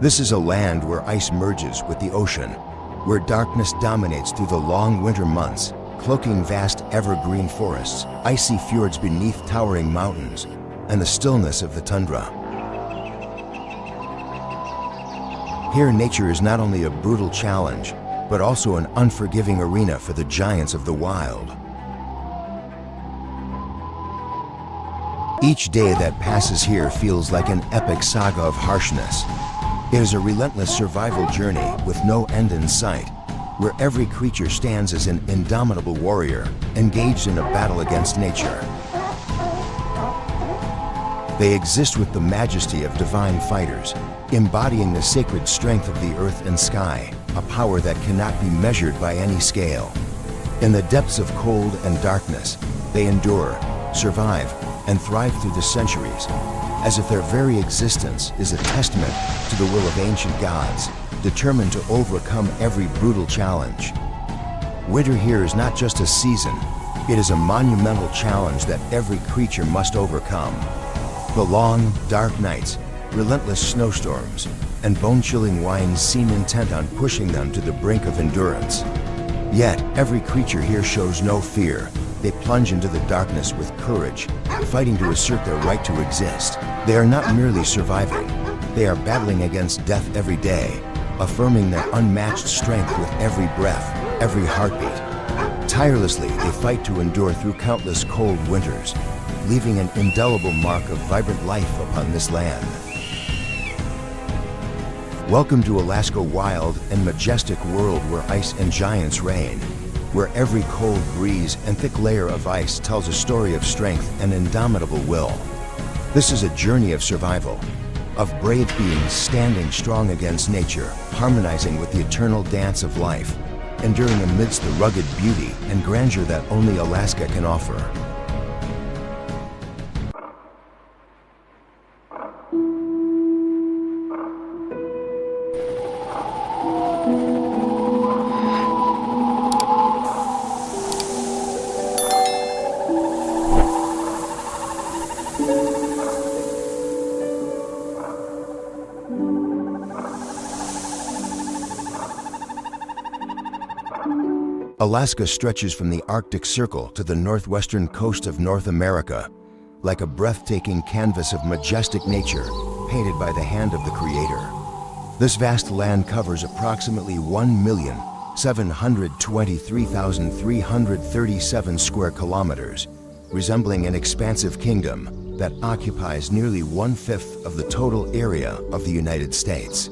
This is a land where ice merges with the ocean, where darkness dominates through the long winter months, cloaking vast evergreen forests, icy fjords beneath towering mountains, and the stillness of the tundra. Here, nature is not only a brutal challenge, but also an unforgiving arena for the giants of the wild. Each day that passes here feels like an epic saga of harshness. It is a relentless survival journey with no end in sight, where every creature stands as an indomitable warrior, engaged in a battle against nature. They exist with the majesty of divine fighters, embodying the sacred strength of the earth and sky, a power that cannot be measured by any scale. In the depths of cold and darkness, they endure, survive, and thrive through the centuries, as if their very existence is a testament to the will of ancient gods, determined to overcome every brutal challenge. Winter here is not just a season, it is a monumental challenge that every creature must overcome. The long, dark nights, relentless snowstorms, and bone-chilling winds seem intent on pushing them to the brink of endurance. Yet, every creature here shows no fear. They plunge into the darkness with courage, fighting to assert their right to exist. They are not merely surviving, they are battling against death every day, affirming their unmatched strength with every breath, every heartbeat. Tirelessly, they fight to endure through countless cold winters, leaving an indelible mark of vibrant life upon this land. Welcome to Alaska's wild and majestic world where ice and giants reign, where every cold breeze and thick layer of ice tells a story of strength and indomitable will. This is a journey of survival, of brave beings standing strong against nature, harmonizing with the eternal dance of life, enduring amidst the rugged beauty and grandeur that only Alaska can offer. Alaska stretches from the Arctic Circle to the northwestern coast of North America, like a breathtaking canvas of majestic nature painted by the hand of the Creator. This vast land covers approximately 1,723,337 square kilometers, resembling an expansive kingdom that occupies nearly 1/5 of the total area of the United States.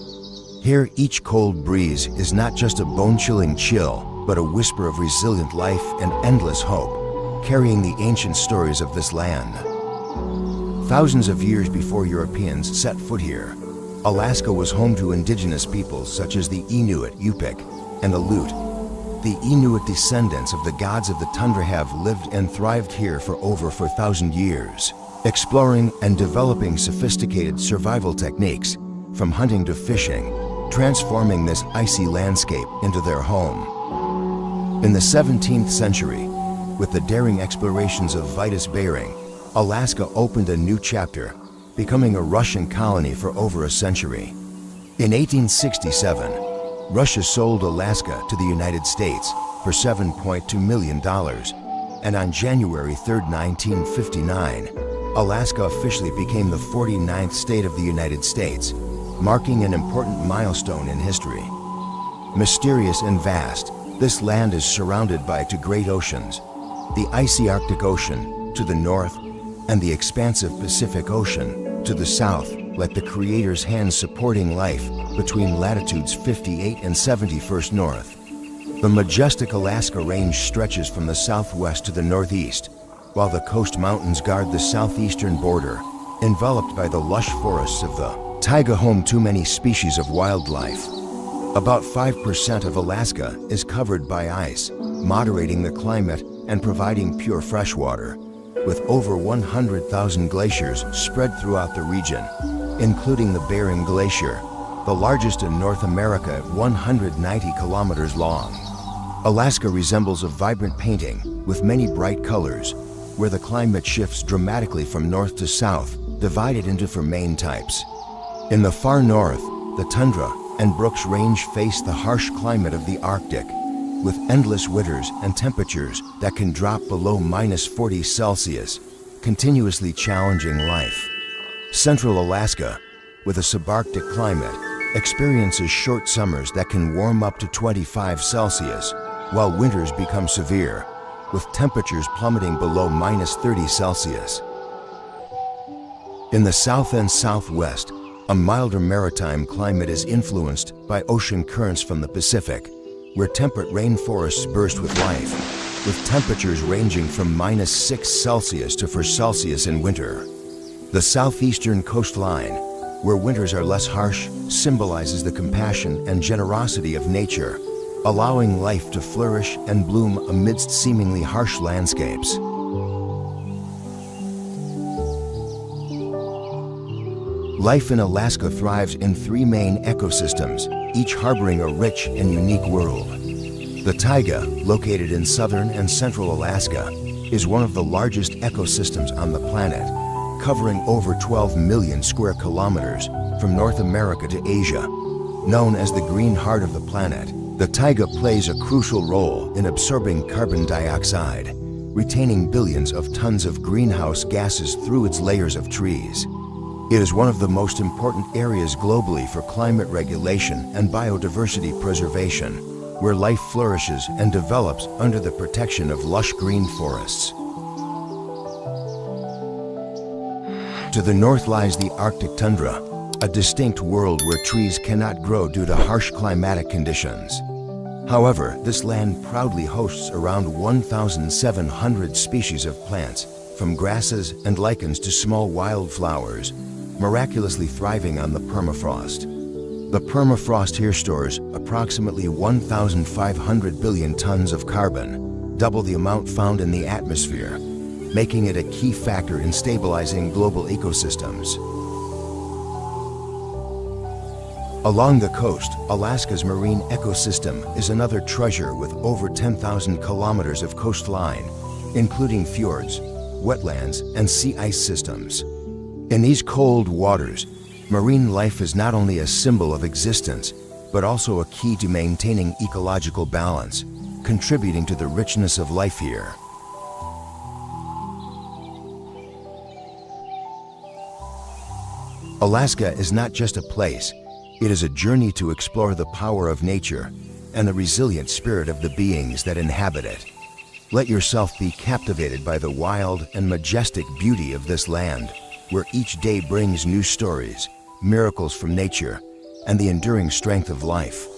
Here, each cold breeze is not just a bone-chilling chill, but a whisper of resilient life and endless hope, carrying the ancient stories of this land. Thousands of years before Europeans set foot here, Alaska was home to indigenous peoples such as the Inuit, Yupik, and Aleut. The Inuit descendants of the gods of the tundra have lived and thrived here for over 4,000 years, exploring and developing sophisticated survival techniques, from hunting to fishing, transforming this icy landscape into their home. In the 17th century, with the daring explorations of Vitus Bering, Alaska opened a new chapter, becoming a Russian colony for over a century. In 1867, Russia sold Alaska to the United States for $7.2 million, and on January 3, 1959, Alaska officially became the 49th state of the United States, marking an important milestone in history. Mysterious and vast, this land is surrounded by two great oceans, the icy Arctic Ocean to the north and the expansive Pacific Ocean to the south, like the Creator's hand supporting life between latitudes 58 and 71st north. The majestic Alaska Range stretches from the southwest to the northeast, while the coast mountains guard the southeastern border, enveloped by the lush forests of the taiga, home to many species of wildlife. About 5% of Alaska is covered by ice, moderating the climate and providing pure fresh water, with over 100,000 glaciers spread throughout the region, including the Bering Glacier, the largest in North America at 190 kilometers long. Alaska resembles a vibrant painting with many bright colors, where the climate shifts dramatically from north to south, divided into four main types. In the far north, the tundra, and Brooks Range face the harsh climate of the Arctic, with endless winters and temperatures that can drop below -40°C, continuously challenging life. Central Alaska, with a subarctic climate, experiences short summers that can warm up to 25°C, while winters become severe, with temperatures plummeting below -30°C. In the south and southwest, a milder maritime climate is influenced by ocean currents from the Pacific, where temperate rainforests burst with life, with temperatures ranging from -6°C to 4°C in winter. The southeastern coastline, where winters are less harsh, symbolizes the compassion and generosity of nature, allowing life to flourish and bloom amidst seemingly harsh landscapes. Life in Alaska thrives in three main ecosystems, each harboring a rich and unique world. The taiga, located in southern and central Alaska, is one of the largest ecosystems on the planet, covering over 12 million square kilometers from North America to Asia. Known as the green heart of the planet, the taiga plays a crucial role in absorbing carbon dioxide, retaining billions of tons of greenhouse gases through its layers of trees. It is one of the most important areas globally for climate regulation and biodiversity preservation, where life flourishes and develops under the protection of lush green forests. To the north lies the Arctic tundra, a distinct world where trees cannot grow due to harsh climatic conditions. However, this land proudly hosts around 1,700 species of plants, from grasses and lichens to small wildflowers, miraculously thriving on the permafrost. The permafrost here stores approximately 1,500 billion tons of carbon, double the amount found in the atmosphere, making it a key factor in stabilizing global ecosystems. Along the coast, Alaska's marine ecosystem is another treasure with over 10,000 kilometers of coastline, including fjords, wetlands, and sea ice systems. In these cold waters, marine life is not only a symbol of existence, but also a key to maintaining ecological balance, contributing to the richness of life here. Alaska is not just a place, it is a journey to explore the power of nature and the resilient spirit of the beings that inhabit it. Let yourself be captivated by the wild and majestic beauty of this land, where each day brings new stories, miracles from nature, and the enduring strength of life.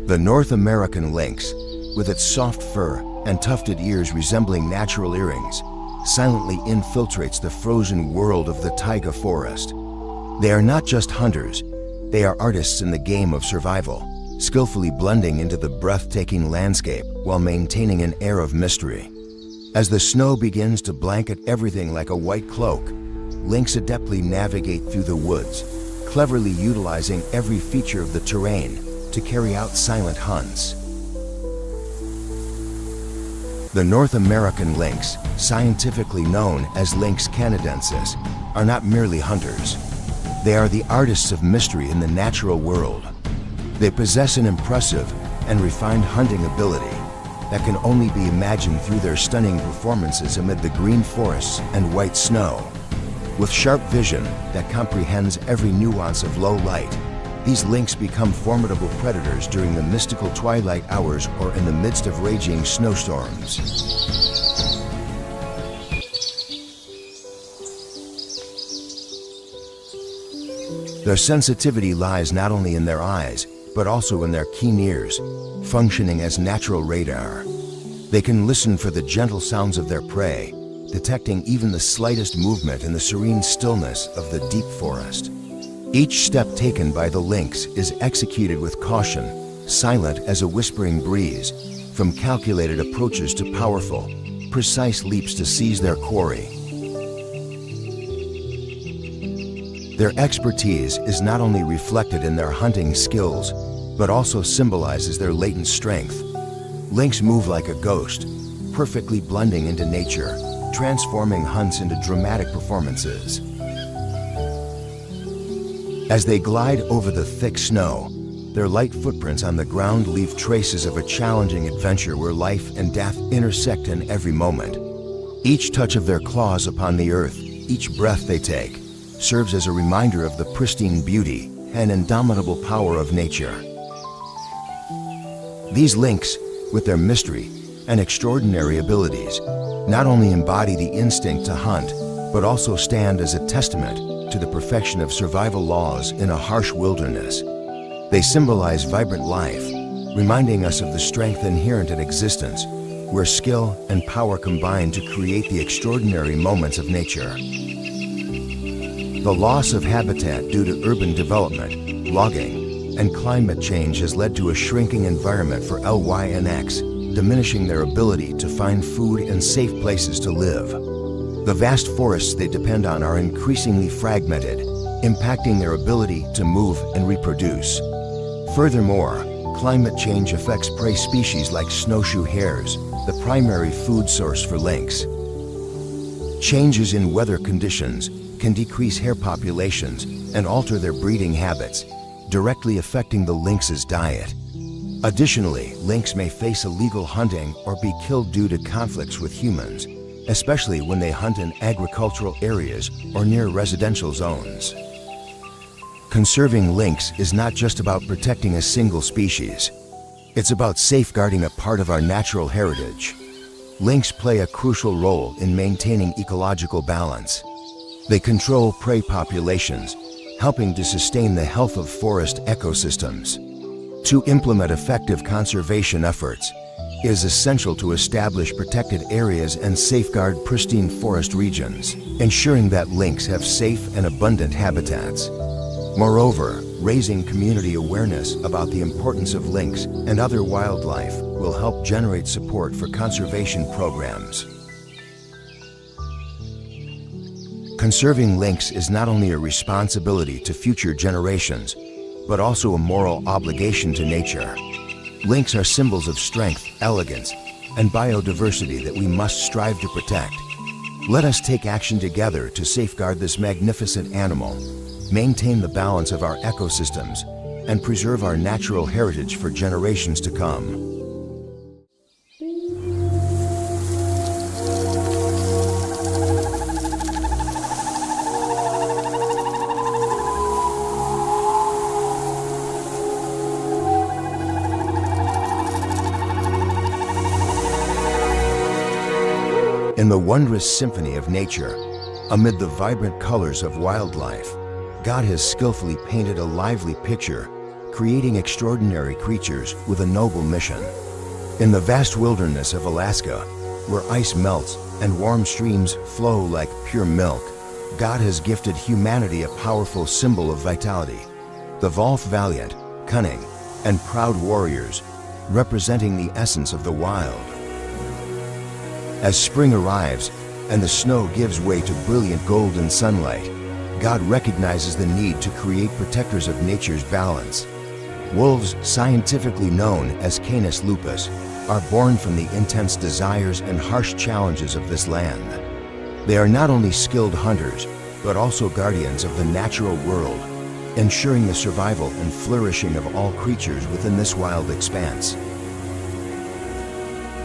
The North American lynx, with its soft fur and tufted ears resembling natural earrings, silently infiltrates the frozen world of the taiga forest. They are not just hunters, they are artists in the game of survival, skillfully blending into the breathtaking landscape while maintaining an air of mystery. As the snow begins to blanket everything like a white cloak, lynx adeptly navigate through the woods, cleverly utilizing every feature of the terrain to carry out silent hunts. The North American lynx, scientifically known as Lynx canadensis, are not merely hunters. They are the artists of mystery in the natural world. They possess an impressive and refined hunting ability that can only be imagined through their stunning performances amid the green forests and white snow. With sharp vision that comprehends every nuance of low light, these lynx become formidable predators during the mystical twilight hours or in the midst of raging snowstorms. Their sensitivity lies not only in their eyes, but also in their keen ears, functioning as natural radar. They can listen for the gentle sounds of their prey, detecting even the slightest movement in the serene stillness of the deep forest. Each step taken by the lynx is executed with caution, silent as a whispering breeze, from calculated approaches to powerful, precise leaps to seize their quarry. Their expertise is not only reflected in their hunting skills, but also symbolizes their latent strength. Lynx move like a ghost, perfectly blending into nature, transforming hunts into dramatic performances. As they glide over the thick snow, their light footprints on the ground leave traces of a challenging adventure where life and death intersect in every moment. Each touch of their claws upon the earth, each breath they take, serves as a reminder of the pristine beauty and indomitable power of nature. These lynx, with their mystery and extraordinary abilities, not only embody the instinct to hunt, but also stand as a testament to the perfection of survival laws in a harsh wilderness. They symbolize vibrant life, reminding us of the strength inherent in existence, where skill and power combine to create the extraordinary moments of nature. The loss of habitat due to urban development, logging, and climate change has led to a shrinking environment for lynx, diminishing their ability to find food and safe places to live. The vast forests they depend on are increasingly fragmented, impacting their ability to move and reproduce. Furthermore, climate change affects prey species like snowshoe hares, the primary food source for lynx. Changes in weather conditions can decrease hare populations and alter their breeding habits, directly affecting the lynx's diet. Additionally, lynx may face illegal hunting or be killed due to conflicts with humans, especially when they hunt in agricultural areas or near residential zones. Conserving lynx is not just about protecting a single species. It's about safeguarding a part of our natural heritage. Lynx play a crucial role in maintaining ecological balance. They control prey populations, helping to sustain the health of forest ecosystems. To implement effective conservation efforts, it is essential to establish protected areas and safeguard pristine forest regions, ensuring that lynx have safe and abundant habitats. Moreover, raising community awareness about the importance of lynx and other wildlife will help generate support for conservation programs. Conserving lynx is not only a responsibility to future generations, but also a moral obligation to nature. Lynx are symbols of strength, elegance, and biodiversity that we must strive to protect. Let us take action together to safeguard this magnificent animal, maintain the balance of our ecosystems, and preserve our natural heritage for generations to come. In the wondrous symphony of nature, amid the vibrant colors of wildlife, God has skillfully painted a lively picture, creating extraordinary creatures with a noble mission. In the vast wilderness of Alaska, where ice melts and warm streams flow like pure milk, God has gifted humanity a powerful symbol of vitality. The Wolf, valiant, cunning, and proud warriors, representing the essence of the wild. As spring arrives and the snow gives way to brilliant golden sunlight, God recognizes the need to create protectors of nature's balance. Wolves, scientifically known as Canis lupus, are born from the intense desires and harsh challenges of this land. They are not only skilled hunters, but also guardians of the natural world, ensuring the survival and flourishing of all creatures within this wild expanse.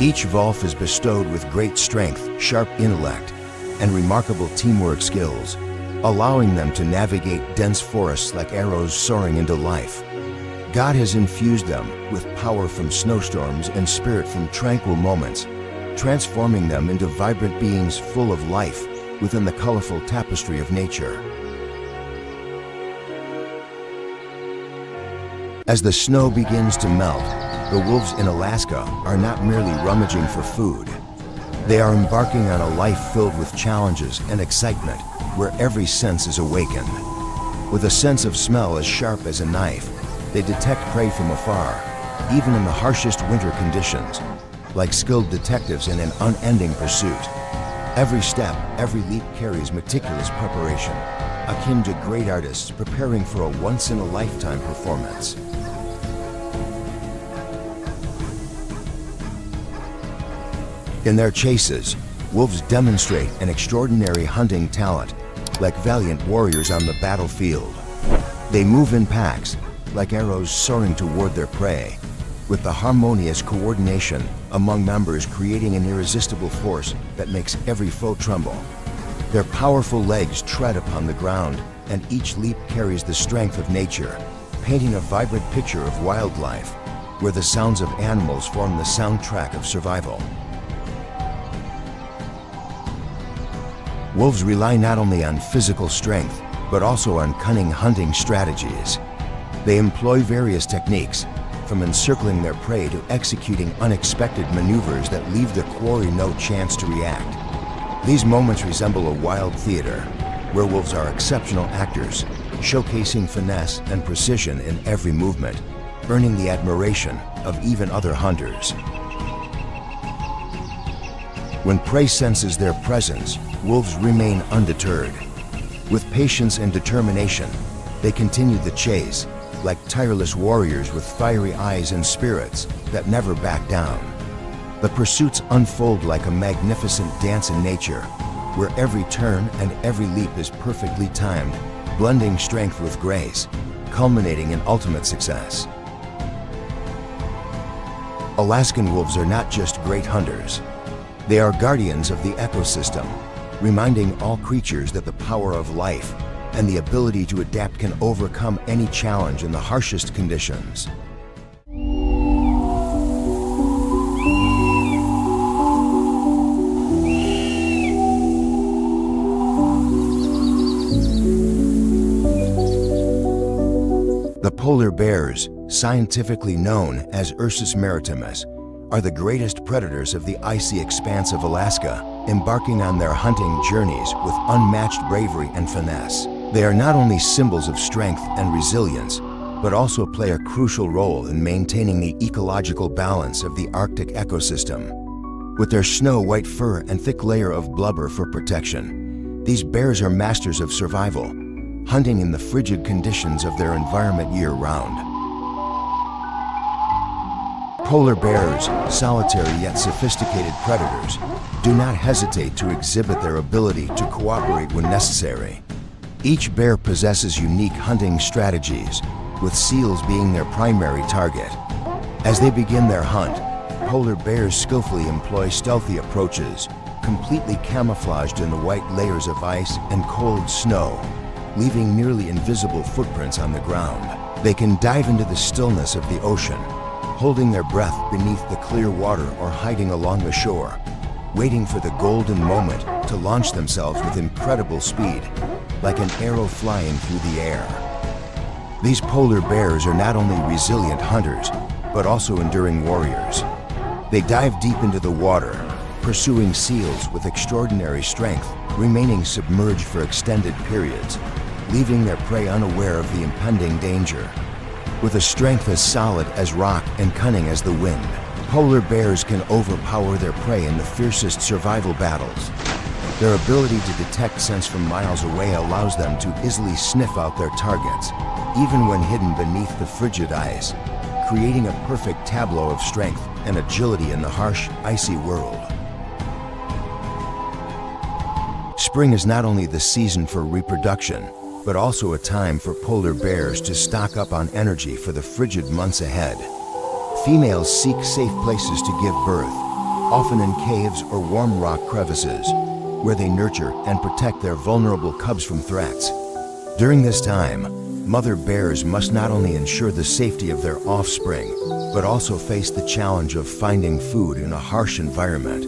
Each Wolf is bestowed with great strength, sharp intellect, and remarkable teamwork skills, allowing them to navigate dense forests like arrows soaring into life. God has infused them with power from snowstorms and spirit from tranquil moments, transforming them into vibrant beings full of life within the colorful tapestry of nature. As the snow begins to melt, the wolves in Alaska are not merely rummaging for food. They are embarking on a life filled with challenges and excitement, where every sense is awakened. With a sense of smell as sharp as a knife, they detect prey from afar, even in the harshest winter conditions, like skilled detectives in an unending pursuit. Every step, every leap carries meticulous preparation, akin to great artists preparing for a once-in-a-lifetime performance. In their chases, wolves demonstrate an extraordinary hunting talent, like valiant warriors on the battlefield. They move in packs, like arrows soaring toward their prey, with the harmonious coordination among members creating an irresistible force that makes every foe tremble. Their powerful legs tread upon the ground, and each leap carries the strength of nature, painting a vibrant picture of wildlife, where the sounds of animals form the soundtrack of survival. Wolves rely not only on physical strength, but also on cunning hunting strategies. They employ various techniques, from encircling their prey to executing unexpected maneuvers that leave the quarry no chance to react. These moments resemble a wild theater, where wolves are exceptional actors, showcasing finesse and precision in every movement, earning the admiration of even other hunters. When prey senses their presence, wolves remain undeterred. With patience and determination, they continue the chase, like tireless warriors with fiery eyes and spirits that never back down. The pursuits unfold like a magnificent dance in nature, where every turn and every leap is perfectly timed, blending strength with grace, culminating in ultimate success. Alaskan wolves are not just great hunters. They are guardians of the ecosystem, reminding all creatures that the power of life and the ability to adapt can overcome any challenge in the harshest conditions. The polar bears, scientifically known as Ursus maritimus, are the greatest predators of the icy expanse of Alaska, embarking on their hunting journeys with unmatched bravery and finesse. They are not only symbols of strength and resilience, but also play a crucial role in maintaining the ecological balance of the Arctic ecosystem. With their snow-white fur and thick layer of blubber for protection, these bears are masters of survival, hunting in the frigid conditions of their environment year-round. Polar bears, solitary yet sophisticated predators, do not hesitate to exhibit their ability to cooperate when necessary. Each bear possesses unique hunting strategies, with seals being their primary target. As they begin their hunt, polar bears skillfully employ stealthy approaches, completely camouflaged in the white layers of ice and cold snow, leaving nearly invisible footprints on the ground. They can dive into the stillness of the ocean, holding their breath beneath the clear water or hiding along the shore, waiting for the golden moment to launch themselves with incredible speed, like an arrow flying through the air. These polar bears are not only resilient hunters, but also enduring warriors. They dive deep into the water, pursuing seals with extraordinary strength, remaining submerged for extended periods, leaving their prey unaware of the impending danger. With a strength as solid as rock and cunning as the wind, polar bears can overpower their prey in the fiercest survival battles. Their ability to detect scents from miles away allows them to easily sniff out their targets, even when hidden beneath the frigid ice, creating a perfect tableau of strength and agility in the harsh, icy world. Spring is not only the season for reproduction, but also a time for polar bears to stock up on energy for the frigid months ahead. Females seek safe places to give birth, often in caves or warm rock crevices, where they nurture and protect their vulnerable cubs from threats. During this time, mother bears must not only ensure the safety of their offspring, but also face the challenge of finding food in a harsh environment.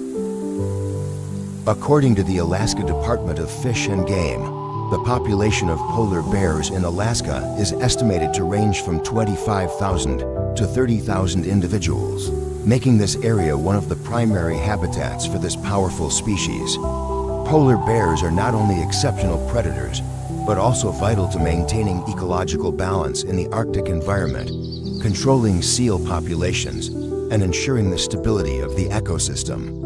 According to the Alaska Department of Fish and Game, the population of polar bears in Alaska is estimated to range from 25,000 to 30,000 individuals, making this area one of the primary habitats for this powerful species. Polar bears are not only exceptional predators, but also vital to maintaining ecological balance in the Arctic environment, controlling seal populations, and ensuring the stability of the ecosystem.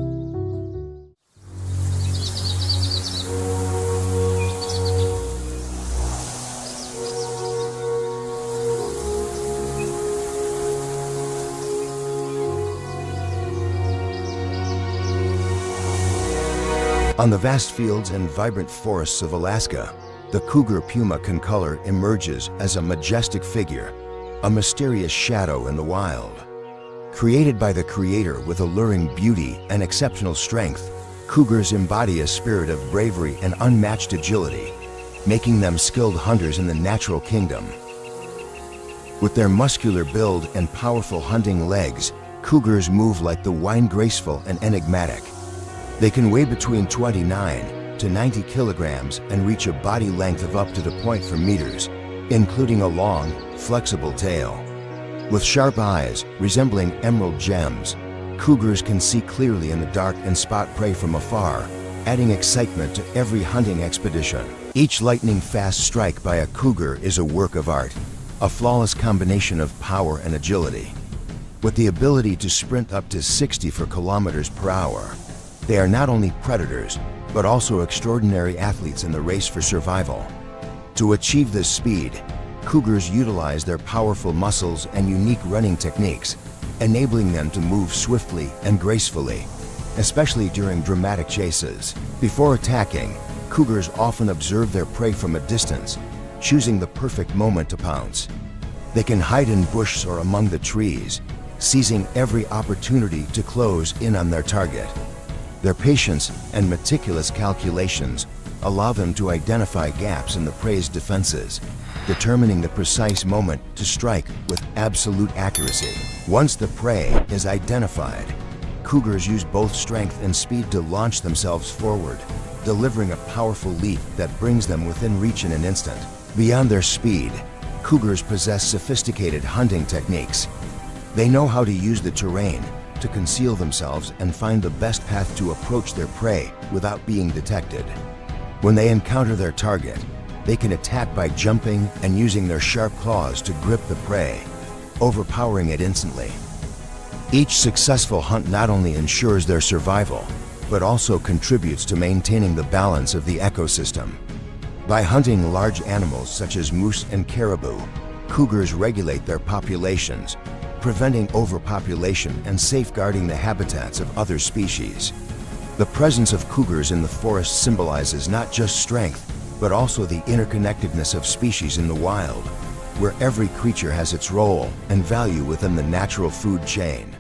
On the vast fields and vibrant forests of Alaska, the cougar puma concolor emerges as a majestic figure, a mysterious shadow in the wild. Created by the Creator with alluring beauty and exceptional strength, cougars embody a spirit of bravery and unmatched agility, making them skilled hunters in the natural kingdom. With their muscular build and powerful hunting legs, cougars move like the wind, graceful and enigmatic. They can weigh between 29 to 90 kilograms and reach a body length of up to 0.4 meters, including a long, flexible tail. With sharp eyes resembling emerald gems, cougars can see clearly in the dark and spot prey from afar, adding excitement to every hunting expedition. Each lightning-fast strike by a cougar is a work of art, a flawless combination of power and agility. With the ability to sprint up to 64 kilometers per hour, they are not only predators, but also extraordinary athletes in the race for survival. To achieve this speed, cougars utilize their powerful muscles and unique running techniques, enabling them to move swiftly and gracefully, especially during dramatic chases. Before attacking, cougars often observe their prey from a distance, choosing the perfect moment to pounce. They can hide in bushes or among the trees, seizing every opportunity to close in on their target. Their patience and meticulous calculations allow them to identify gaps in the prey's defenses, determining the precise moment to strike with absolute accuracy. Once the prey is identified, cougars use both strength and speed to launch themselves forward, delivering a powerful leap that brings them within reach in an instant. Beyond their speed, cougars possess sophisticated hunting techniques. They know how to use the terrain to conceal themselves and find the best path to approach their prey without being detected. When they encounter their target, they can attack by jumping and using their sharp claws to grip the prey, overpowering it instantly. Each successful hunt not only ensures their survival, but also contributes to maintaining the balance of the ecosystem. By hunting large animals such as moose and caribou, cougars regulate their populations, preventing overpopulation and safeguarding the habitats of other species. The presence of cougars in the forest symbolizes not just strength, but also the interconnectedness of species in the wild, where every creature has its role and value within the natural food chain.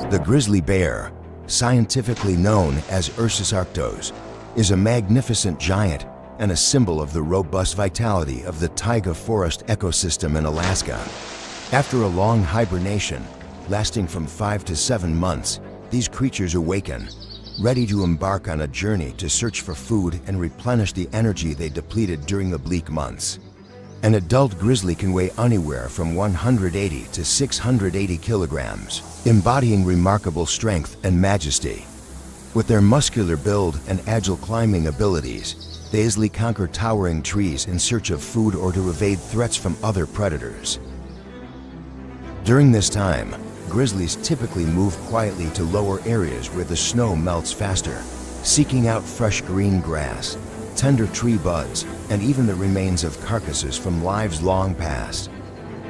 The grizzly bear, scientifically known as Ursus arctos, is a magnificent giant and a symbol of the robust vitality of the taiga forest ecosystem in Alaska. After a long hibernation, lasting from 5 to 7 months, these creatures awaken, ready to embark on a journey to search for food and replenish the energy they depleted during the bleak months. An adult grizzly can weigh anywhere from 180 to 680 kilograms, embodying remarkable strength and majesty. With their muscular build and agile climbing abilities, they easily conquer towering trees in search of food or to evade threats from other predators. During this time, grizzlies typically move quietly to lower areas where the snow melts faster, seeking out fresh green grass, tender tree buds, and even the remains of carcasses from lives long past.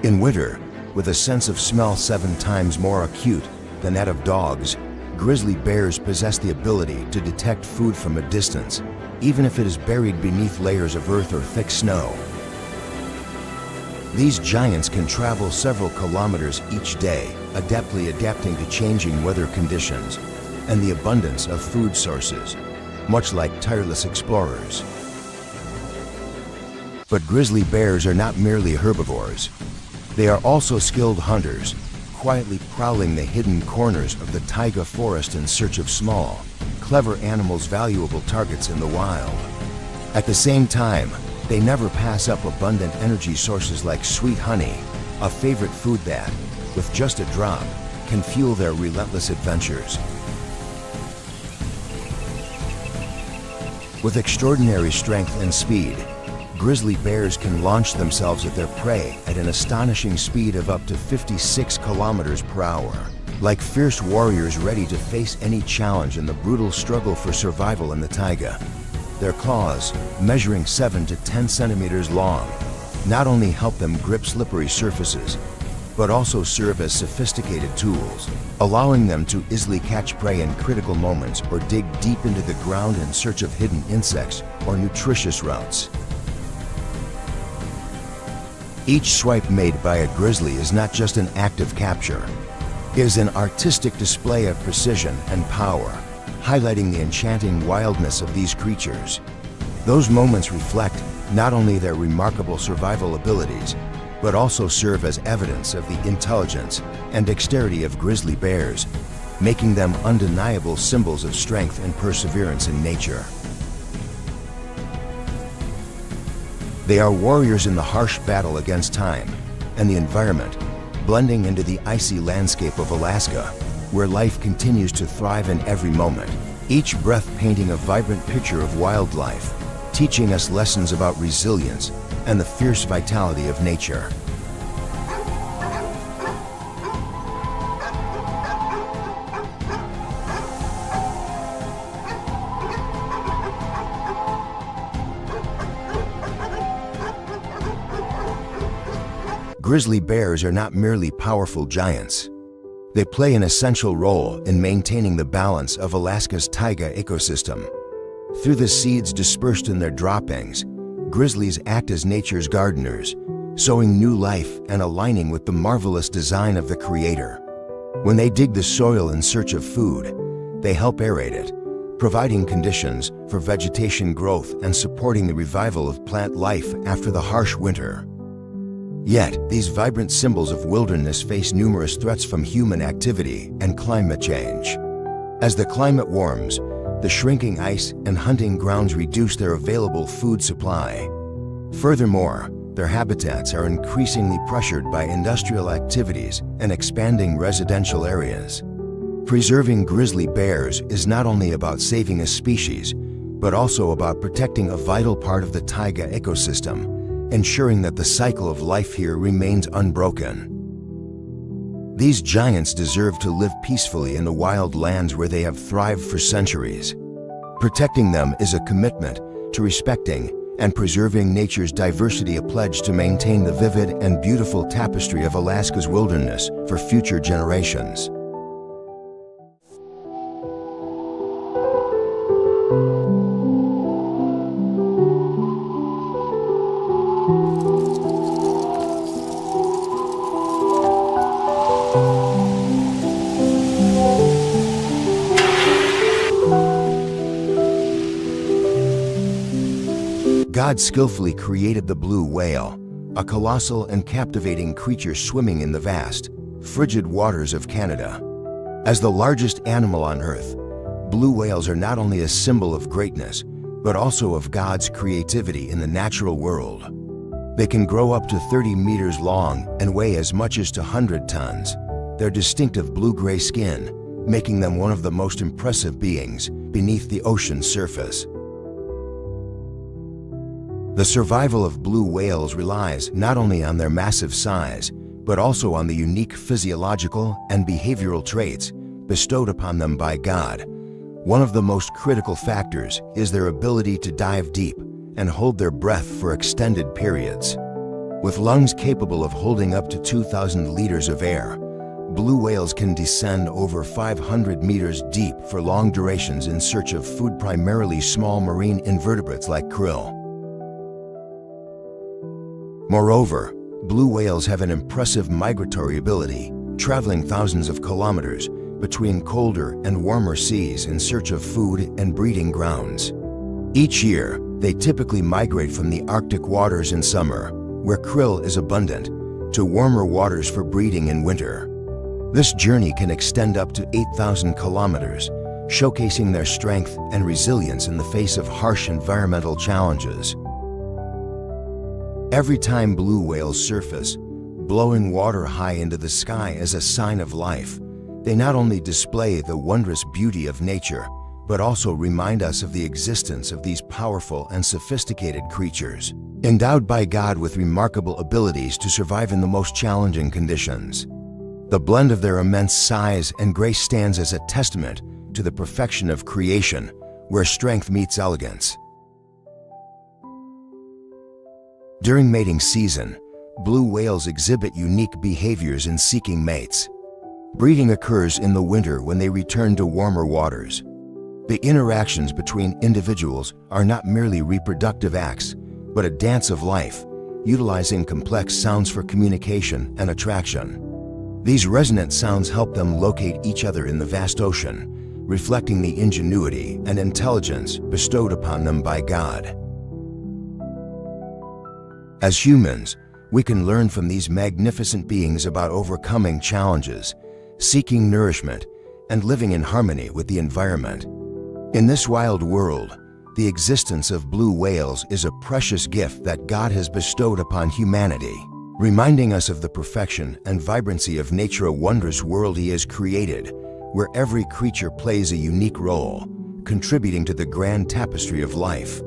In winter, with a sense of smell 7 times more acute than that of dogs, grizzly bears possess the ability to detect food from a distance, even if it is buried beneath layers of earth or thick snow. These giants can travel several kilometers each day, adeptly adapting to changing weather conditions and the abundance of food sources, much like tireless explorers. But grizzly bears are not merely herbivores. They are also skilled hunters, quietly prowling the hidden corners of the taiga forest in search of small, clever animals, valuable targets in the wild. At the same time, they never pass up abundant energy sources like sweet honey, a favorite food that, with just a drop, can fuel their relentless adventures. With extraordinary strength and speed, grizzly bears can launch themselves at their prey at an astonishing speed of up to 56 kilometers per hour. Like fierce warriors ready to face any challenge in the brutal struggle for survival in the taiga. Their claws, measuring 7 to 10 centimeters long, not only help them grip slippery surfaces, but also serve as sophisticated tools, allowing them to easily catch prey in critical moments or dig deep into the ground in search of hidden insects or nutritious routes. Each swipe made by a grizzly is not just an act of capture. It is an artistic display of precision and power, highlighting the enchanting wildness of these creatures. Those moments reflect not only their remarkable survival abilities, but also serve as evidence of the intelligence and dexterity of grizzly bears, making them undeniable symbols of strength and perseverance in nature. They are warriors in the harsh battle against time and the environment, blending into the icy landscape of Alaska, where life continues to thrive in every moment, each breath painting a vibrant picture of wildlife, teaching us lessons about resilience and the fierce vitality of nature. Grizzly bears are not merely powerful giants. They play an essential role in maintaining the balance of Alaska's taiga ecosystem. Through the seeds dispersed in their droppings, grizzlies act as nature's gardeners, sowing new life and aligning with the marvelous design of the Creator. When they dig the soil in search of food, they help aerate it, providing conditions for vegetation growth and supporting the revival of plant life after the harsh winter. Yet, these vibrant symbols of wilderness face numerous threats from human activity and climate change. As the climate warms, the shrinking ice and hunting grounds reduce their available food supply. Furthermore, their habitats are increasingly pressured by industrial activities and expanding residential areas. Preserving grizzly bears is not only about saving a species, but also about protecting a vital part of the taiga ecosystem, ensuring that the cycle of life here remains unbroken. These giants deserve to live peacefully in the wild lands where they have thrived for centuries. Protecting them is a commitment to respecting and preserving nature's diversity, a pledge to maintain the vivid and beautiful tapestry of Alaska's wilderness for future generations. God skillfully created the blue whale, a colossal and captivating creature swimming in the vast, frigid waters of Canada. As the largest animal on Earth, blue whales are not only a symbol of greatness, but also of God's creativity in the natural world. They can grow up to 30 meters long and weigh as much as 100 tons. Their distinctive blue-gray skin, making them one of the most impressive beings beneath the ocean's surface. The survival of blue whales relies not only on their massive size, but also on the unique physiological and behavioral traits bestowed upon them by God. One of the most critical factors is their ability to dive deep and hold their breath for extended periods. With lungs capable of holding up to 2,000 liters of air, blue whales can descend over 500 meters deep for long durations in search of food, primarily small marine invertebrates like krill. Moreover, blue whales have an impressive migratory ability, traveling thousands of kilometers between colder and warmer seas in search of food and breeding grounds. Each year, they typically migrate from the Arctic waters in summer, where krill is abundant, to warmer waters for breeding in winter. This journey can extend up to 8,000 kilometers, showcasing their strength and resilience in the face of harsh environmental challenges. Every time blue whales surface, blowing water high into the sky is a sign of life, They not only display the wondrous beauty of nature, but also remind us of the existence of these powerful and sophisticated creatures, endowed by God with remarkable abilities to survive in the most challenging conditions. The blend of their immense size and grace stands as a testament to the perfection of creation, where strength meets elegance. During mating season, blue whales exhibit unique behaviors in seeking mates. Breeding occurs in the winter when they return to warmer waters. The interactions between individuals are not merely reproductive acts, but a dance of life, utilizing complex sounds for communication and attraction. These resonant sounds help them locate each other in the vast ocean, reflecting the ingenuity and intelligence bestowed upon them by God. As humans, we can learn from these magnificent beings about overcoming challenges, seeking nourishment, and living in harmony with the environment. In this wild world, the existence of blue whales is a precious gift that God has bestowed upon humanity, reminding us of the perfection and vibrancy of nature, a wondrous world He has created, where every creature plays a unique role, contributing to the grand tapestry of life.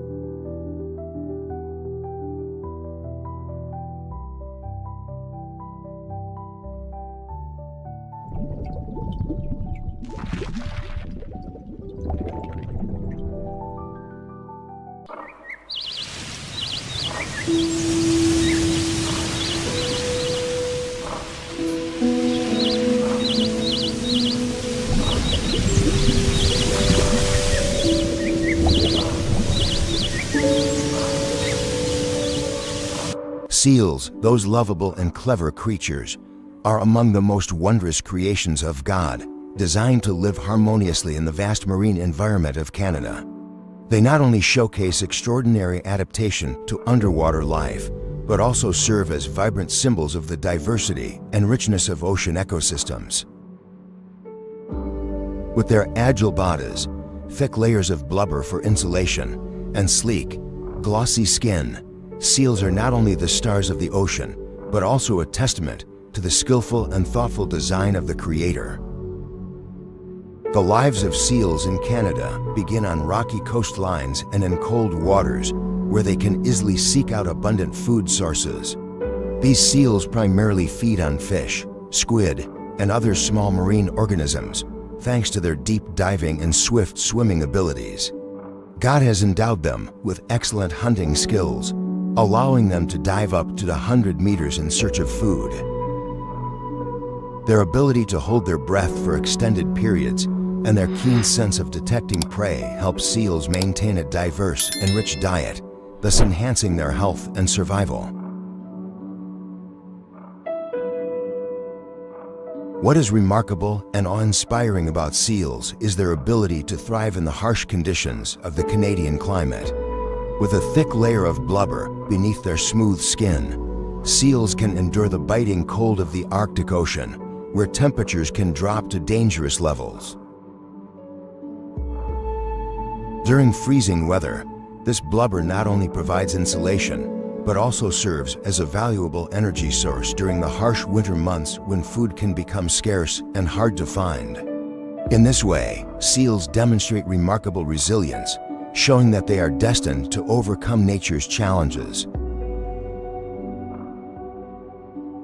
Seals, those lovable and clever creatures, are among the most wondrous creations of God, designed to live harmoniously in the vast marine environment of Canada. They not only showcase extraordinary adaptation to underwater life, but also serve as vibrant symbols of the diversity and richness of ocean ecosystems. With their agile bodies, thick layers of blubber for insulation, and sleek, glossy skin, seals are not only the stars of the ocean, but also a testament to the skillful and thoughtful design of the Creator. The lives of seals in Canada begin on rocky coastlines and in cold waters, where they can easily seek out abundant food sources. These seals primarily feed on fish, squid, and other small marine organisms, thanks to their deep diving and swift swimming abilities. God has endowed them with excellent hunting skills, allowing them to dive up to 100 meters in search of food. Their ability to hold their breath for extended periods and their keen sense of detecting prey helps seals maintain a diverse and rich diet, thus enhancing their health and survival. What is remarkable and awe-inspiring about seals is their ability to thrive in the harsh conditions of the Canadian climate. With a thick layer of blubber beneath their smooth skin, seals can endure the biting cold of the Arctic Ocean, where temperatures can drop to dangerous levels. During freezing weather, this blubber not only provides insulation, but also serves as a valuable energy source during the harsh winter months when food can become scarce and hard to find. In this way, seals demonstrate remarkable resilience, showing that they are destined to overcome nature's challenges.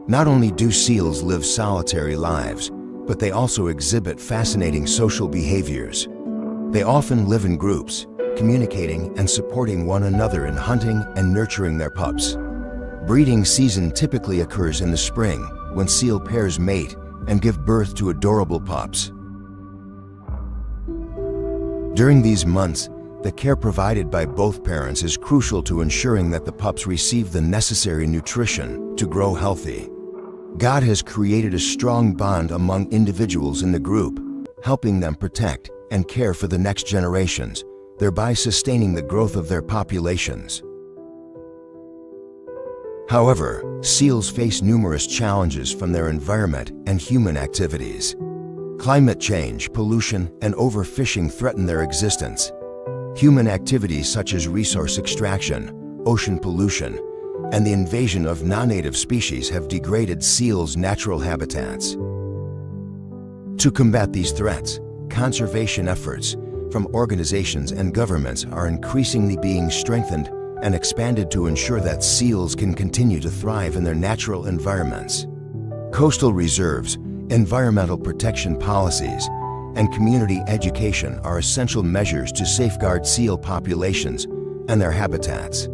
Not only do seals live solitary lives, but they also exhibit fascinating social behaviors. They often live in groups, communicating and supporting one another in hunting and nurturing their pups. Breeding season typically occurs in the spring, when seal pairs mate and give birth to adorable pups. During these months, the care provided by both parents is crucial to ensuring that the pups receive the necessary nutrition to grow healthy. God has created a strong bond among individuals in the group, helping them protect and care for the next generations, thereby sustaining the growth of their populations. However, seals face numerous challenges from their environment and human activities. Climate change, pollution, and overfishing threaten their existence. Human activities such as resource extraction, ocean pollution, and the invasion of non-native species have degraded seals' natural habitats. To combat these threats, conservation efforts from organizations and governments are increasingly being strengthened and expanded to ensure that seals can continue to thrive in their natural environments. Coastal reserves, environmental protection policies, and community education are essential measures to safeguard seal populations and their habitats.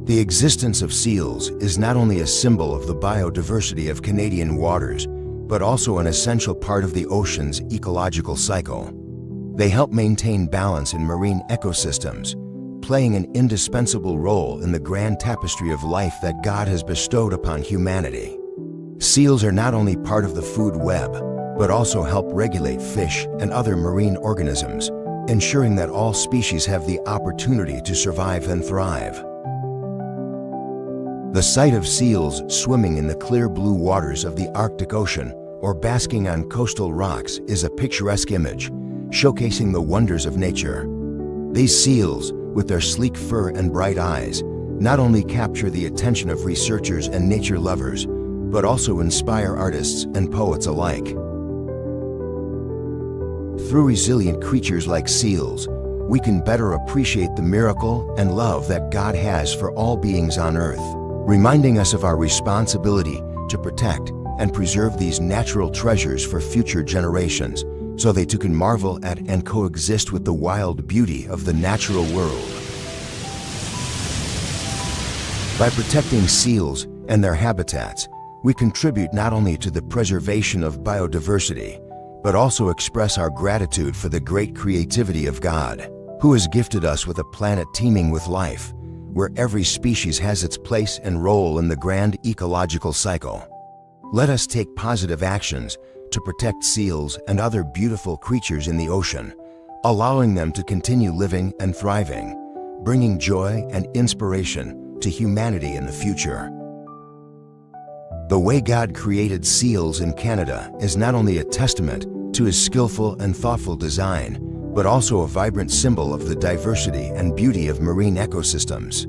The existence of seals is not only a symbol of the biodiversity of Canadian waters, but also an essential part of the ocean's ecological cycle. They help maintain balance in marine ecosystems, playing an indispensable role in the grand tapestry of life that God has bestowed upon humanity. Seals are not only part of the food web, but also help regulate fish and other marine organisms, ensuring that all species have the opportunity to survive and thrive. The sight of seals swimming in the clear blue waters of the Arctic Ocean or basking on coastal rocks is a picturesque image, showcasing the wonders of nature. These seals, with their sleek fur and bright eyes, not only capture the attention of researchers and nature lovers, but also inspire artists and poets alike. Through resilient creatures like seals, we can better appreciate the miracle and love that God has for all beings on Earth, reminding us of our responsibility to protect and preserve these natural treasures for future generations, so they too can marvel at and coexist with the wild beauty of the natural world. By protecting seals and their habitats, we contribute not only to the preservation of biodiversity, but also express our gratitude for the great creativity of God, who has gifted us with a planet teeming with life, where every species has its place and role in the grand ecological cycle. Let us take positive actions to protect seals and other beautiful creatures in the ocean, allowing them to continue living and thriving, bringing joy and inspiration to humanity in the future. The way God created seals in Canada is not only a testament to his skillful and thoughtful design, but also a vibrant symbol of the diversity and beauty of marine ecosystems.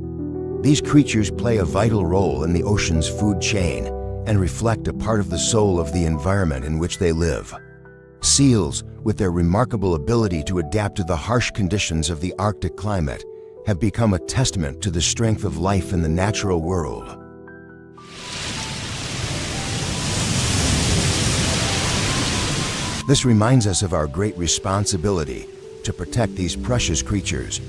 These creatures play a vital role in the ocean's food chain and reflect a part of the soul of the environment in which they live. Seals, with their remarkable ability to adapt to the harsh conditions of the Arctic climate, have become a testament to the strength of life in the natural world. This reminds us of our great responsibility to protect these precious creatures,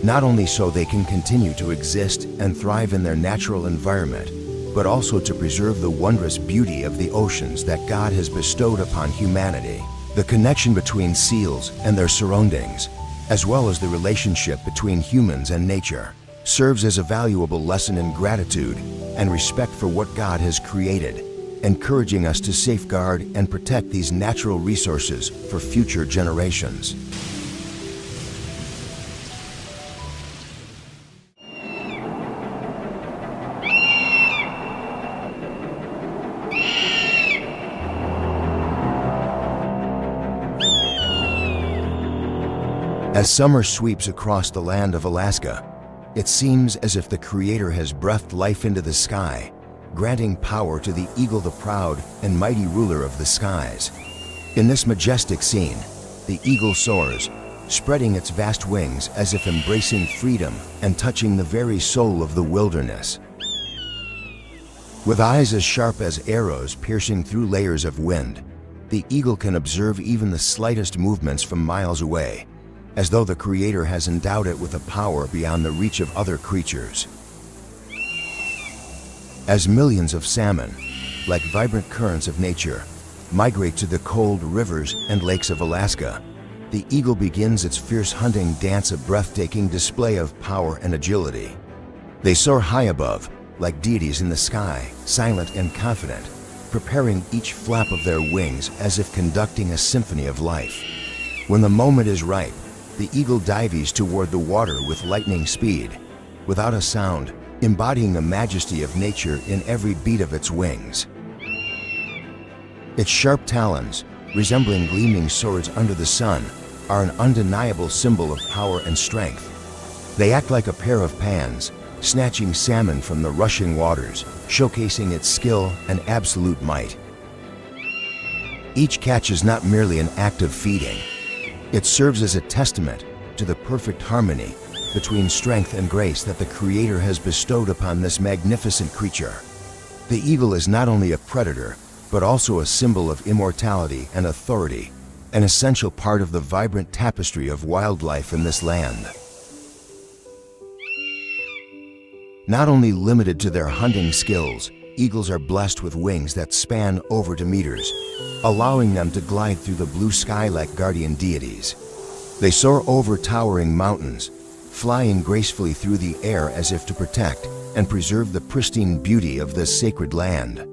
not only so they can continue to exist and thrive in their natural environment, but also to preserve the wondrous beauty of the oceans that God has bestowed upon humanity. The connection between seals and their surroundings, as well as the relationship between humans and nature, serves as a valuable lesson in gratitude and respect for what God has created, encouraging us to safeguard and protect these natural resources for future generations. As summer sweeps across the land of Alaska, it seems as if the Creator has breathed life into the sky, granting power to the eagle, the proud and mighty ruler of the skies. In this majestic scene, the eagle soars, spreading its vast wings as if embracing freedom and touching the very soul of the wilderness. With eyes as sharp as arrows piercing through layers of wind, the eagle can observe even the slightest movements from miles away, as though the Creator has endowed it with a power beyond the reach of other creatures. As millions of salmon, like vibrant currents of nature, migrate to the cold rivers and lakes of Alaska, the eagle begins its fierce hunting dance, a breathtaking display of power and agility. They soar high above, like deities in the sky, silent and confident, preparing each flap of their wings as if conducting a symphony of life. When the moment is ripe, the eagle dives toward the water with lightning speed, without a sound, embodying the majesty of nature in every beat of its wings. Its sharp talons, resembling gleaming swords under the sun, are an undeniable symbol of power and strength. They act like a pair of pans, snatching salmon from the rushing waters, showcasing its skill and absolute might. Each catch is not merely an act of feeding. It serves as a testament to the perfect harmony between strength and grace that the Creator has bestowed upon this magnificent creature. The eagle is not only a predator, but also a symbol of immortality and authority, an essential part of the vibrant tapestry of wildlife in this land. Not only limited to their hunting skills, eagles are blessed with wings that span over 2 meters, allowing them to glide through the blue sky like guardian deities. They soar over towering mountains, flying gracefully through the air as if to protect and preserve the pristine beauty of this sacred land.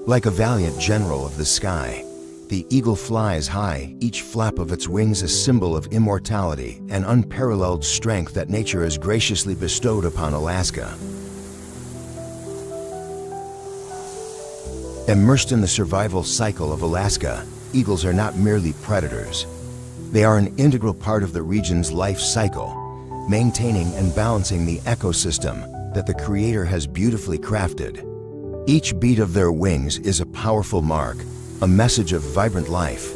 Like a valiant general of the sky, the eagle flies high, each flap of its wings a symbol of immortality and unparalleled strength that nature has graciously bestowed upon Alaska. Immersed in the survival cycle of Alaska, eagles are not merely predators. They are an integral part of the region's life cycle, maintaining and balancing the ecosystem that the Creator has beautifully crafted. Each beat of their wings is a powerful mark, a message of vibrant life.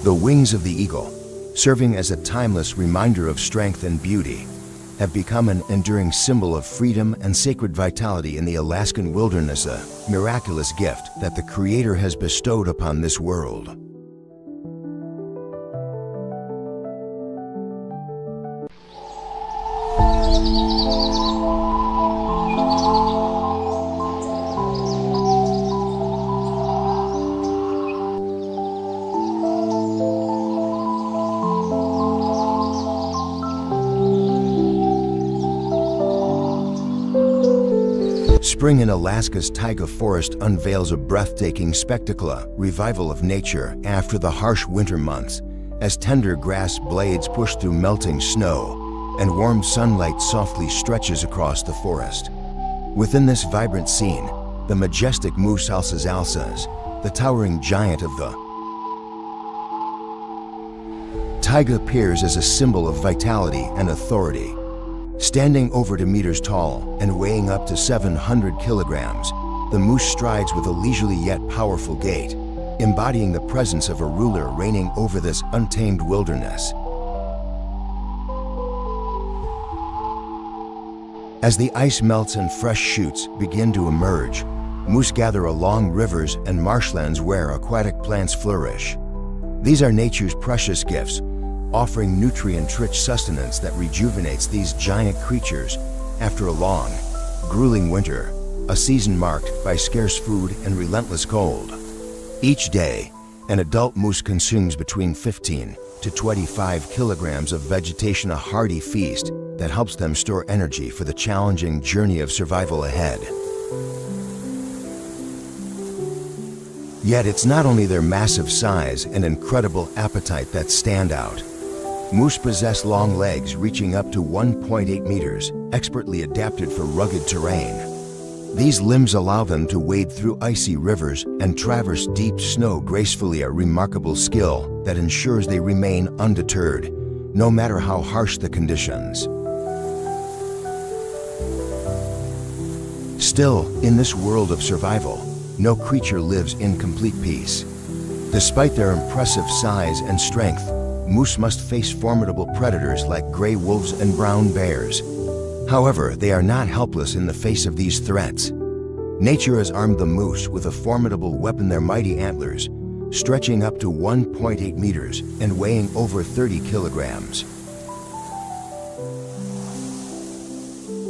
The wings of the eagle, serving as a timeless reminder of strength and beauty, have become an enduring symbol of freedom and sacred vitality in the Alaskan wilderness, a miraculous gift that the Creator has bestowed upon this world. Spring in Alaska's taiga forest unveils a breathtaking spectacle, a revival of nature after the harsh winter months, as tender grass blades push through melting snow and warm sunlight softly stretches across the forest. Within this vibrant scene, the majestic moose alces alces, the towering giant of the taiga, appears as a symbol of vitality and authority. Standing over 2 meters tall and weighing up to 700 kilograms, the moose strides with a leisurely yet powerful gait, embodying the presence of a ruler reigning over this untamed wilderness. As the ice melts and fresh shoots begin to emerge, moose gather along rivers and marshlands where aquatic plants flourish. These are nature's precious gifts, offering nutrient-rich sustenance that rejuvenates these giant creatures after a long, grueling winter, a season marked by scarce food and relentless cold. Each day, an adult moose consumes between 15 to 25 kilograms of vegetation, a hearty feast that helps them store energy for the challenging journey of survival ahead. Yet it's not only their massive size and incredible appetite that stand out. Moose possess long legs reaching up to 1.8 meters, expertly adapted for rugged terrain. These limbs allow them to wade through icy rivers and traverse deep snow gracefully, a remarkable skill that ensures they remain undeterred, no matter how harsh the conditions. Still, in this world of survival, no creature lives in complete peace. Despite their impressive size and strength, moose must face formidable predators like gray wolves and brown bears. However, they are not helpless in the face of these threats. Nature has armed the moose with a formidable weapon, their mighty antlers, stretching up to 1.8 meters and weighing over 30 kilograms.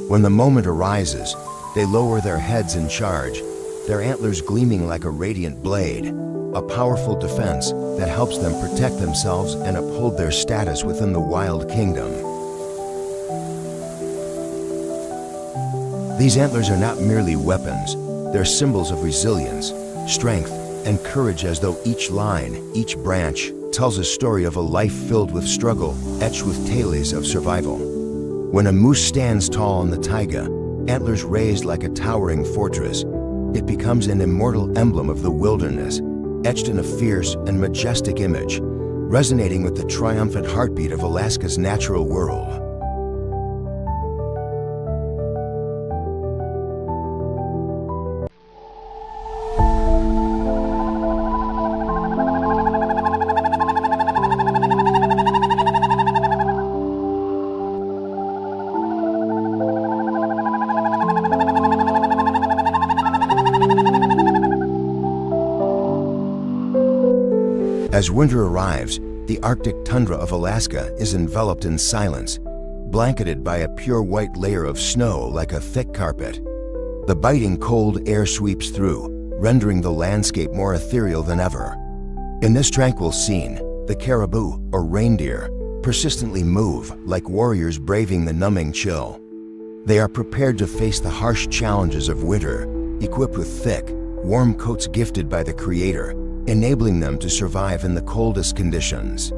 When the moment arises, they lower their heads in charge, their antlers gleaming like a radiant blade, a powerful defense that helps them protect themselves and uphold their status within the wild kingdom. These antlers are not merely weapons, they're symbols of resilience, strength, and courage, as though each line, each branch, tells a story of a life filled with struggle, etched with tales of survival. When a moose stands tall in the taiga, antlers raised like a towering fortress, it becomes an immortal emblem of the wilderness, etched in a fierce and majestic image, resonating with the triumphant heartbeat of Alaska's natural world. As winter arrives, the Arctic tundra of Alaska is enveloped in silence, blanketed by a pure white layer of snow like a thick carpet. The biting cold air sweeps through, rendering the landscape more ethereal than ever. In this tranquil scene, the caribou, or reindeer, persistently move like warriors braving the numbing chill. They are prepared to face the harsh challenges of winter, equipped with thick, warm coats gifted by the Creator, enabling them to survive in the coldest conditions.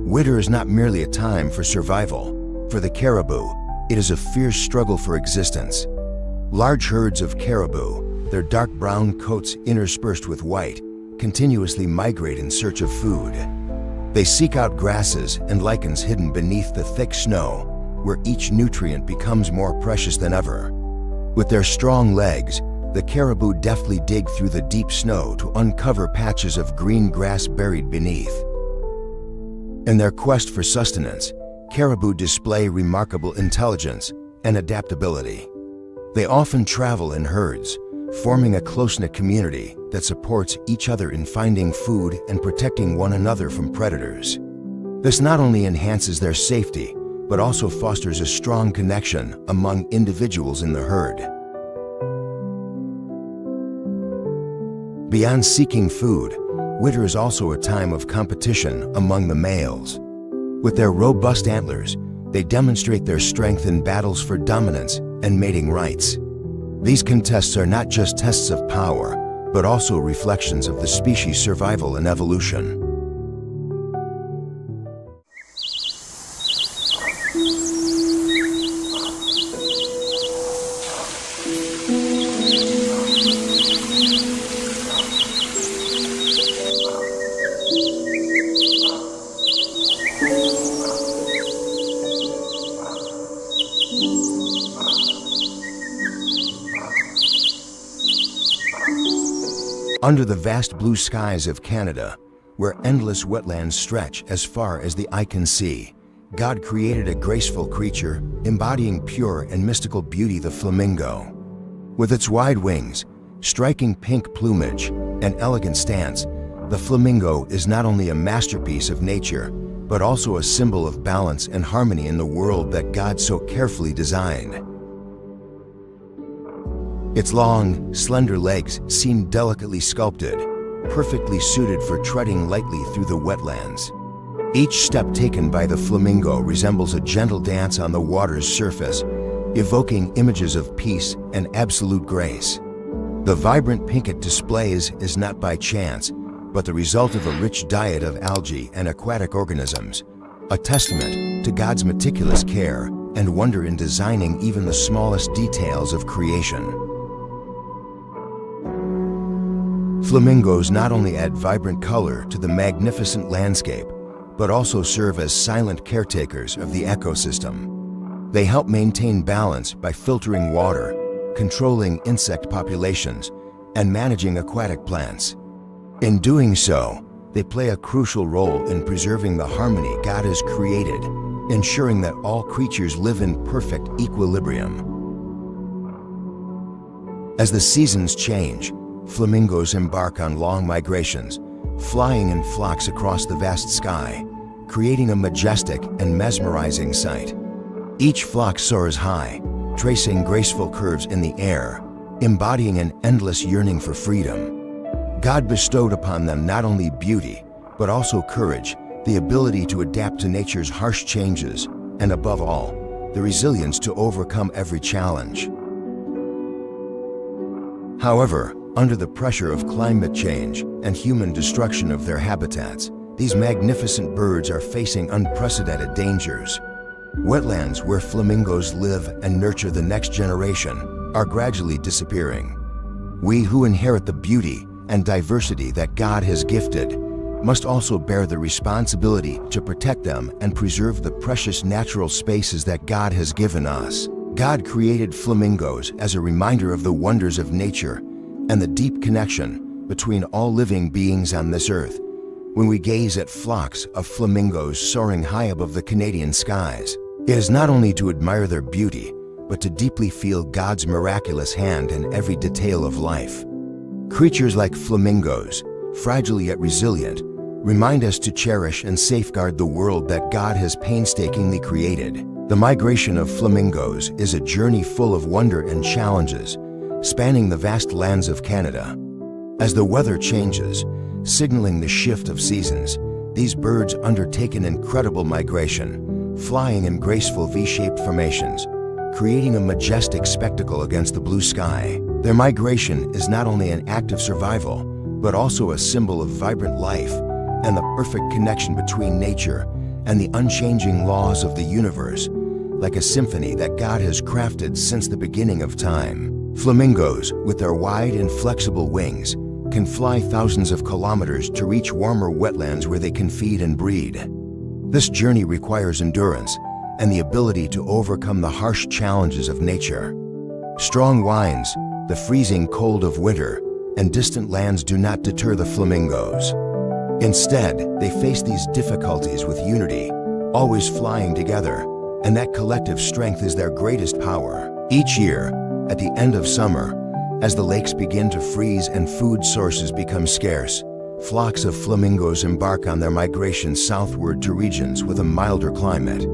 Winter is not merely a time for survival. For the caribou, it is a fierce struggle for existence. Large herds of caribou, their dark brown coats interspersed with white, continuously migrate in search of food. They seek out grasses and lichens hidden beneath the thick snow, where each nutrient becomes more precious than ever. With their strong legs, the caribou deftly dig through the deep snow to uncover patches of green grass buried beneath. In their quest for sustenance, caribou display remarkable intelligence and adaptability. They often travel in herds, forming a close-knit community that supports each other in finding food and protecting one another from predators. This not only enhances their safety, but also fosters a strong connection among individuals in the herd. Beyond seeking food, winter is also a time of competition among the males. With their robust antlers, they demonstrate their strength in battles for dominance and mating rights. These contests are not just tests of power, but also reflections of the species' survival and evolution. Under the vast blue skies of Canada, where endless wetlands stretch as far as the eye can see, God created a graceful creature embodying pure and mystical beauty, the flamingo. With its wide wings, striking pink plumage, and elegant stance, the flamingo is not only a masterpiece of nature, but also a symbol of balance and harmony in the world that God so carefully designed. Its long, slender legs seem delicately sculpted, perfectly suited for treading lightly through the wetlands. Each step taken by the flamingo resembles a gentle dance on the water's surface, evoking images of peace and absolute grace. The vibrant pink it displays is not by chance, but the result of a rich diet of algae and aquatic organisms, a testament to God's meticulous care and wonder in designing even the smallest details of creation. Flamingos not only add vibrant color to the magnificent landscape, but also serve as silent caretakers of the ecosystem. They help maintain balance by filtering water, controlling insect populations, and managing aquatic plants. In doing so, they play a crucial role in preserving the harmony God has created, ensuring that all creatures live in perfect equilibrium. As the seasons change, flamingos embark on long migrations, flying in flocks across the vast sky, creating a majestic and mesmerizing sight. Each flock soars high, tracing graceful curves in the air, embodying an endless yearning for freedom. God bestowed upon them not only beauty, but also courage, the ability to adapt to nature's harsh changes, and above all, the resilience to overcome every challenge. However, under the pressure of climate change and human destruction of their habitats, these magnificent birds are facing unprecedented dangers. Wetlands where flamingos live and nurture the next generation are gradually disappearing. We who inherit the beauty and diversity that God has gifted must also bear the responsibility to protect them and preserve the precious natural spaces that God has given us. God created flamingos as a reminder of the wonders of nature and the deep connection between all living beings on this earth. When we gaze at flocks of flamingos soaring high above the Canadian skies, it is not only to admire their beauty, but to deeply feel God's miraculous hand in every detail of life. Creatures like flamingos, fragile yet resilient, remind us to cherish and safeguard the world that God has painstakingly created. The migration of flamingos is a journey full of wonder and challenges, spanning the vast lands of Canada. As the weather changes, signaling the shift of seasons, these birds undertake an incredible migration, flying in graceful V-shaped formations, creating a majestic spectacle against the blue sky. Their migration is not only an act of survival, but also a symbol of vibrant life and the perfect connection between nature and the unchanging laws of the universe, like a symphony that God has crafted since the beginning of time. Flamingos, with their wide and flexible wings, can fly thousands of kilometers to reach warmer wetlands where they can feed and breed. This journey requires endurance and the ability to overcome the harsh challenges of nature. Strong winds, the freezing cold of winter, and distant lands do not deter the flamingos. Instead, they face these difficulties with unity, always flying together, and that collective strength is their greatest power. Each year, at the end of summer, as the lakes begin to freeze and food sources become scarce, flocks of flamingos embark on their migration southward to regions with a milder climate.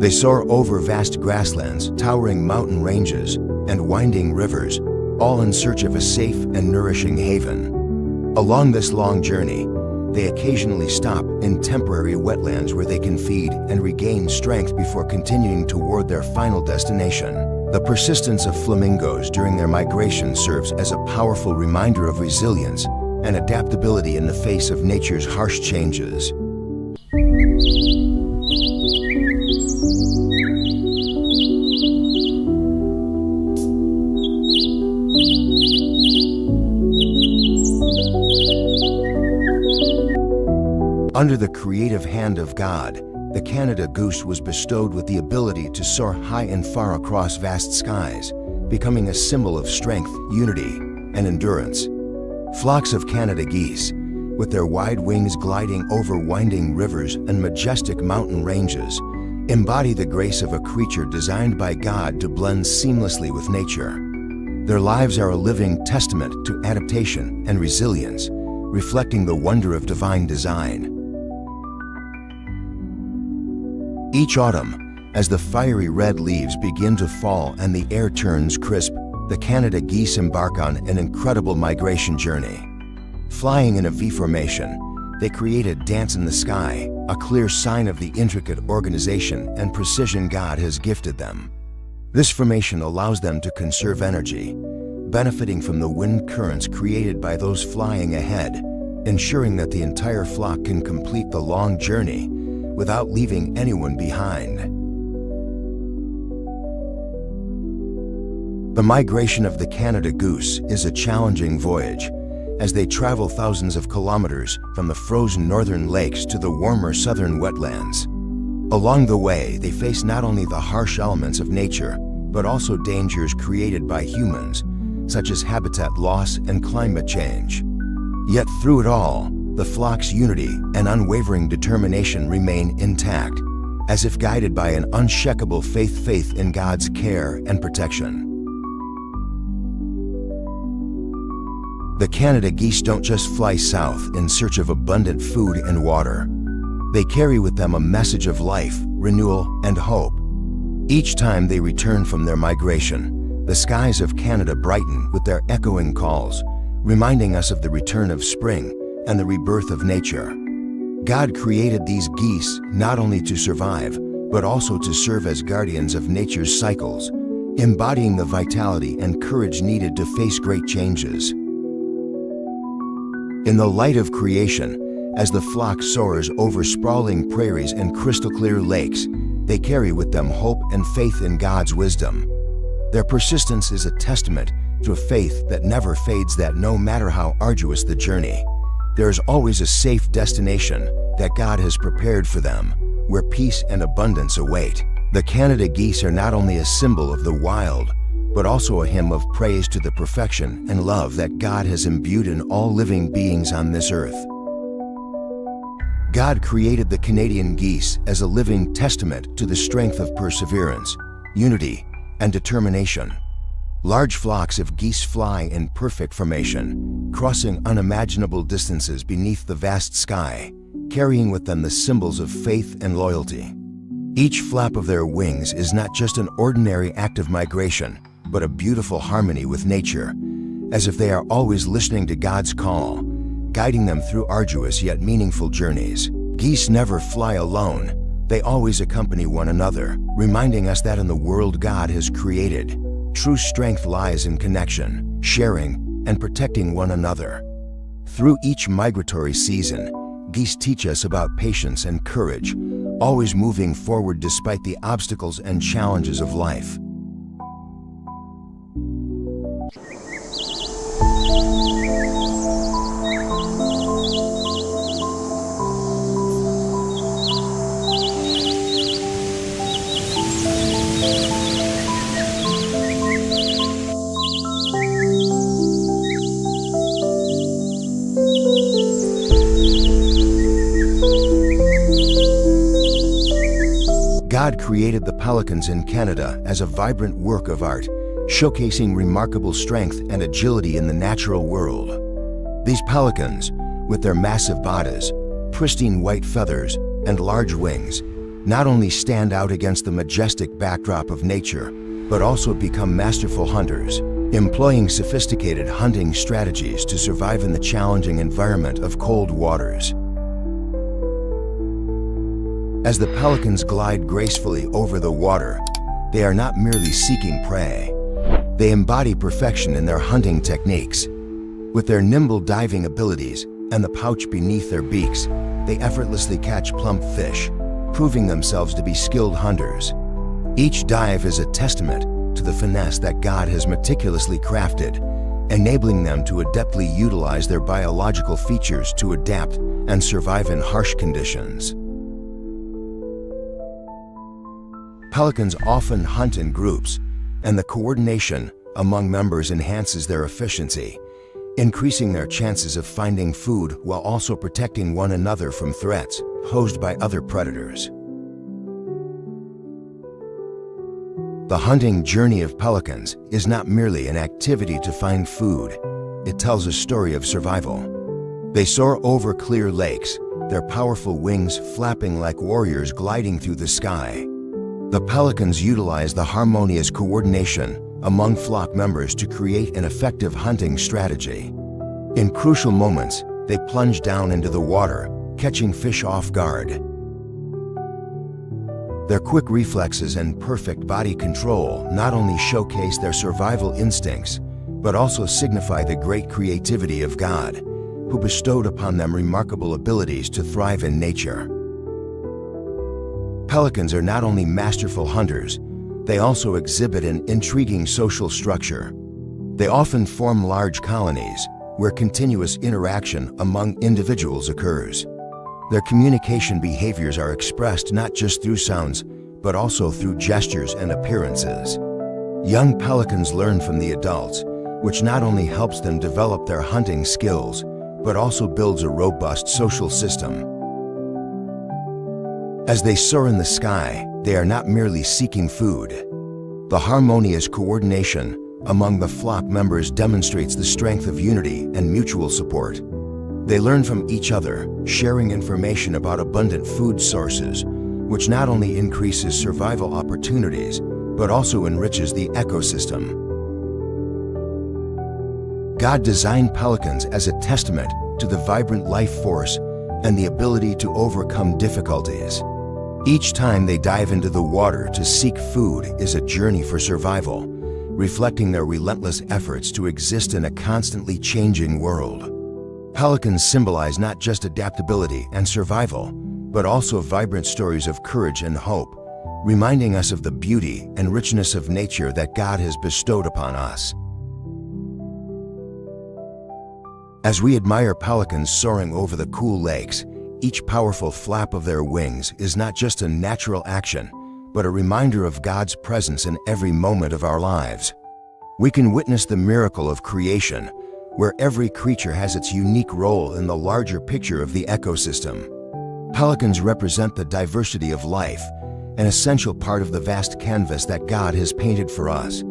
They soar over vast grasslands, towering mountain ranges, and winding rivers, all in search of a safe and nourishing haven. Along this long journey, they occasionally stop in temporary wetlands where they can feed and regain strength before continuing toward their final destination. The persistence of flamingos during their migration serves as a powerful reminder of resilience and adaptability in the face of nature's harsh changes. Under the creative hand of God, the Canada goose was bestowed with the ability to soar high and far across vast skies, becoming a symbol of strength, unity, and endurance. Flocks of Canada geese, with their wide wings gliding over winding rivers and majestic mountain ranges, embody the grace of a creature designed by God to blend seamlessly with nature. Their lives are a living testament to adaptation and resilience, reflecting the wonder of divine design. Each autumn, as the fiery red leaves begin to fall and the air turns crisp, the Canada geese embark on an incredible migration journey. Flying in a V formation, they create a dance in the sky, a clear sign of the intricate organization and precision God has gifted them. This formation allows them to conserve energy, benefiting from the wind currents created by those flying ahead, ensuring that the entire flock can complete the long journey without leaving anyone behind. The migration of the Canada goose is a challenging voyage, as they travel thousands of kilometers from the frozen northern lakes to the warmer southern wetlands. Along the way, they face not only the harsh elements of nature, but also dangers created by humans, such as habitat loss and climate change. Yet through it all, the flock's unity and unwavering determination remain intact, as if guided by an unshakable faith in God's care and protection. The Canada geese don't just fly south in search of abundant food and water. They carry with them a message of life, renewal, and hope. Each time they return from their migration, the skies of Canada brighten with their echoing calls, reminding us of the return of spring and the rebirth of nature. God created these geese not only to survive, but also to serve as guardians of nature's cycles, embodying the vitality and courage needed to face great changes. In the light of creation, as the flock soars over sprawling prairies and crystal-clear lakes, they carry with them hope and faith in God's wisdom. Their persistence is a testament to a faith that never fades, that no matter how arduous the journey, there is always a safe destination that God has prepared for them, where peace and abundance await. The Canada geese are not only a symbol of the wild, but also a hymn of praise to the perfection and love that God has imbued in all living beings on this earth. God created the Canadian geese as a living testament to the strength of perseverance, unity, and determination. Large flocks of geese fly in perfect formation, crossing unimaginable distances beneath the vast sky, carrying with them the symbols of faith and loyalty. Each flap of their wings is not just an ordinary act of migration, but a beautiful harmony with nature, as if they are always listening to God's call, guiding them through arduous yet meaningful journeys. Geese never fly alone. They always accompany one another, reminding us that in the world God has created, true strength lies in connection, sharing, and protecting one another. Through each migratory season, geese teach us about patience and courage, always moving forward despite the obstacles and challenges of life. God created the pelicans in Canada as a vibrant work of art, showcasing remarkable strength and agility in the natural world. These pelicans, with their massive bodies, pristine white feathers, and large wings, not only stand out against the majestic backdrop of nature, but also become masterful hunters, employing sophisticated hunting strategies to survive in the challenging environment of cold waters. As the pelicans glide gracefully over the water, they are not merely seeking prey. They embody perfection in their hunting techniques. With their nimble diving abilities and the pouch beneath their beaks, they effortlessly catch plump fish, proving themselves to be skilled hunters. Each dive is a testament to the finesse that God has meticulously crafted, enabling them to adeptly utilize their biological features to adapt and survive in harsh conditions. Pelicans often hunt in groups, and the coordination among members enhances their efficiency, increasing their chances of finding food while also protecting one another from threats posed by other predators. The hunting journey of pelicans is not merely an activity to find food. It tells a story of survival. They soar over clear lakes, their powerful wings flapping like warriors gliding through the sky. The pelicans utilize the harmonious coordination among flock members to create an effective hunting strategy. In crucial moments, they plunge down into the water, catching fish off guard. Their quick reflexes and perfect body control not only showcase their survival instincts, but also signify the great creativity of God, who bestowed upon them remarkable abilities to thrive in nature. Pelicans are not only masterful hunters, they also exhibit an intriguing social structure. They often form large colonies, where continuous interaction among individuals occurs. Their communication behaviors are expressed not just through sounds, but also through gestures and appearances. Young pelicans learn from the adults, which not only helps them develop their hunting skills, but also builds a robust social system. As they soar in the sky, they are not merely seeking food. The harmonious coordination among the flock members demonstrates the strength of unity and mutual support. They learn from each other, sharing information about abundant food sources, which not only increases survival opportunities, but also enriches the ecosystem. God designed pelicans as a testament to the vibrant life force and the ability to overcome difficulties. Each time they dive into the water to seek food is a journey for survival, reflecting their relentless efforts to exist in a constantly changing world. Pelicans symbolize not just adaptability and survival, but also vibrant stories of courage and hope, reminding us of the beauty and richness of nature that God has bestowed upon us. As we admire pelicans soaring over the cool lakes, each powerful flap of their wings is not just a natural action, but a reminder of God's presence in every moment of our lives. We can witness the miracle of creation, where every creature has its unique role in the larger picture of the ecosystem. Pelicans represent the diversity of life, an essential part of the vast canvas that God has painted for us.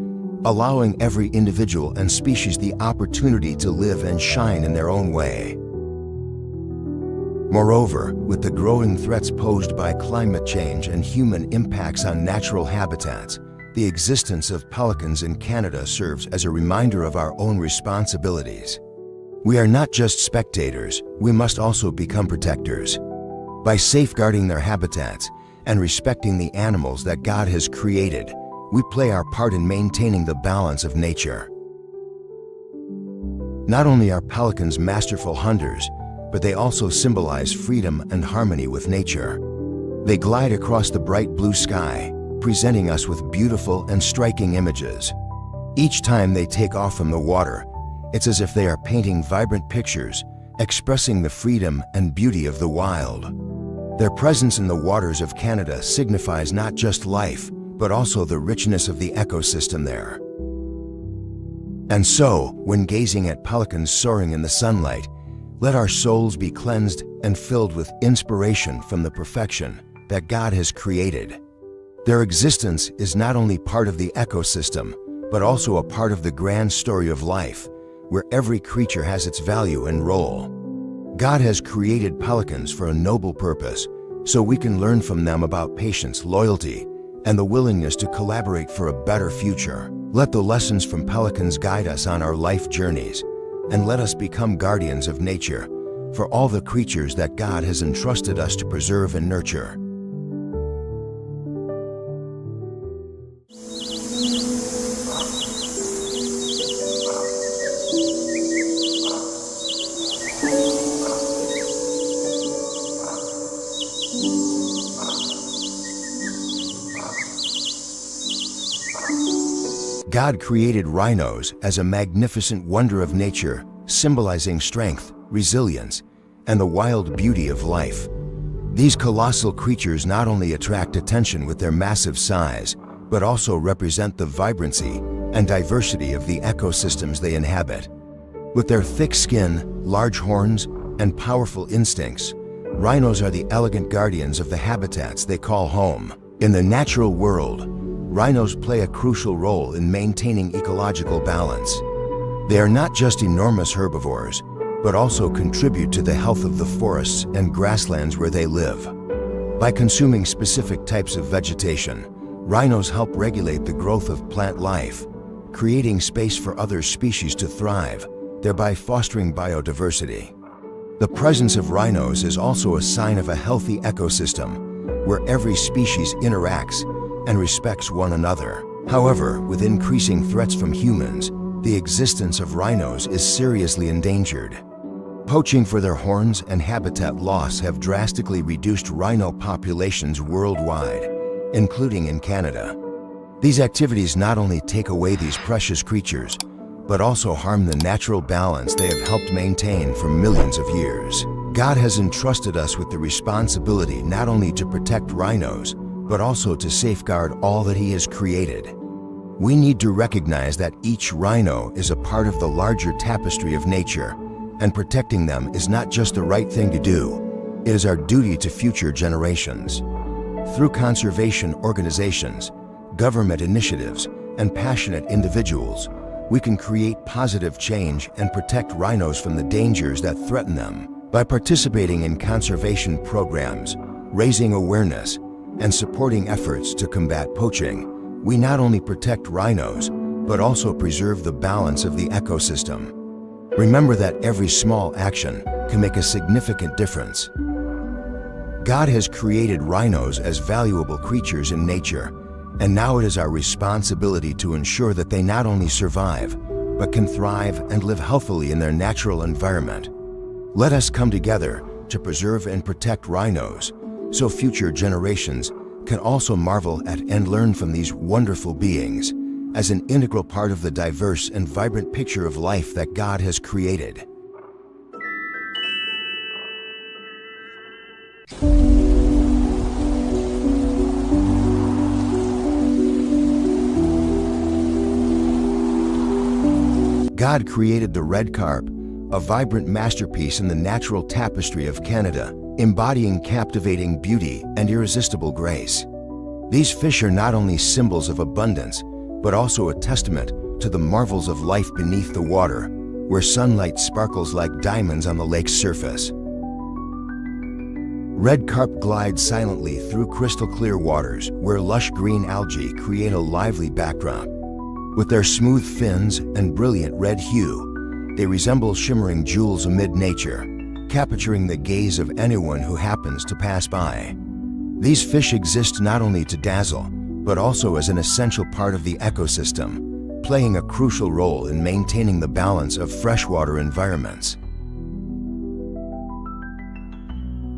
allowing every individual and species the opportunity to live and shine in their own way. Moreover, with the growing threats posed by climate change and human impacts on natural habitats, the existence of pelicans in Canada serves as a reminder of our own responsibilities. We are not just spectators, we must also become protectors. By safeguarding their habitats and respecting the animals that God has created, we play our part in maintaining the balance of nature. Not only are pelicans masterful hunters, but they also symbolize freedom and harmony with nature. They glide across the bright blue sky, presenting us with beautiful and striking images. Each time they take off from the water, it's as if they are painting vibrant pictures, expressing the freedom and beauty of the wild. Their presence in the waters of Canada signifies not just life, but also the richness of the ecosystem there. And so, when gazing at pelicans soaring in the sunlight, let our souls be cleansed and filled with inspiration from the perfection that God has created. Their existence is not only part of the ecosystem, but also a part of the grand story of life, where every creature has its value and role. God has created pelicans for a noble purpose, so we can learn from them about patience, loyalty, and the willingness to collaborate for a better future. Let the lessons from pelicans guide us on our life journeys, and let us become guardians of nature for all the creatures that God has entrusted us to preserve and nurture. God created rhinos as a magnificent wonder of nature, symbolizing strength, resilience, and the wild beauty of life. These colossal creatures not only attract attention with their massive size, but also represent the vibrancy and diversity of the ecosystems they inhabit. With their thick skin, large horns, and powerful instincts, rhinos are the elegant guardians of the habitats they call home. In the natural world, rhinos play a crucial role in maintaining ecological balance. They are not just enormous herbivores, but also contribute to the health of the forests and grasslands where they live. By consuming specific types of vegetation, rhinos help regulate the growth of plant life, creating space for other species to thrive, thereby fostering biodiversity. The presence of rhinos is also a sign of a healthy ecosystem, where every species interacts and respects one another. However, with increasing threats from humans, the existence of rhinos is seriously endangered. Poaching for their horns and habitat loss have drastically reduced rhino populations worldwide, including in Canada. These activities not only take away these precious creatures, but also harm the natural balance they have helped maintain for millions of years. God has entrusted us with the responsibility not only to protect rhinos, but also to safeguard all that He has created. We need to recognize that each rhino is a part of the larger tapestry of nature, and protecting them is not just the right thing to do, it is our duty to future generations. Through conservation organizations, government initiatives, and passionate individuals, we can create positive change and protect rhinos from the dangers that threaten them. By participating in conservation programs, raising awareness, and supporting efforts to combat poaching, we not only protect rhinos, but also preserve the balance of the ecosystem. Remember that every small action can make a significant difference. God has created rhinos as valuable creatures in nature, and now it is our responsibility to ensure that they not only survive, but can thrive and live healthily in their natural environment. Let us come together to preserve and protect rhinos, so future generations can also marvel at and learn from these wonderful beings as an integral part of the diverse and vibrant picture of life that God has created. God created the red carp, a vibrant masterpiece in the natural tapestry of Canada, embodying captivating beauty and irresistible grace. These fish are not only symbols of abundance, but also a testament to the marvels of life beneath the water, where sunlight sparkles like diamonds on the lake's surface. Red carp glide silently through crystal-clear waters where lush green algae create a lively backdrop. With their smooth fins and brilliant red hue, they resemble shimmering jewels amid nature, capturing the gaze of anyone who happens to pass by. These fish exist not only to dazzle, but also as an essential part of the ecosystem, playing a crucial role in maintaining the balance of freshwater environments.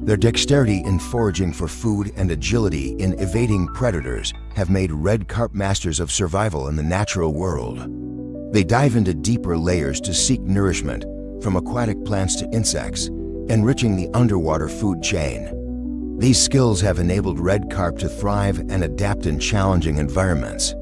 Their dexterity in foraging for food and agility in evading predators have made red carp masters of survival in the natural world. They dive into deeper layers to seek nourishment, from aquatic plants to insects, enriching the underwater food chain. These skills have enabled red carp to thrive and adapt in challenging environments.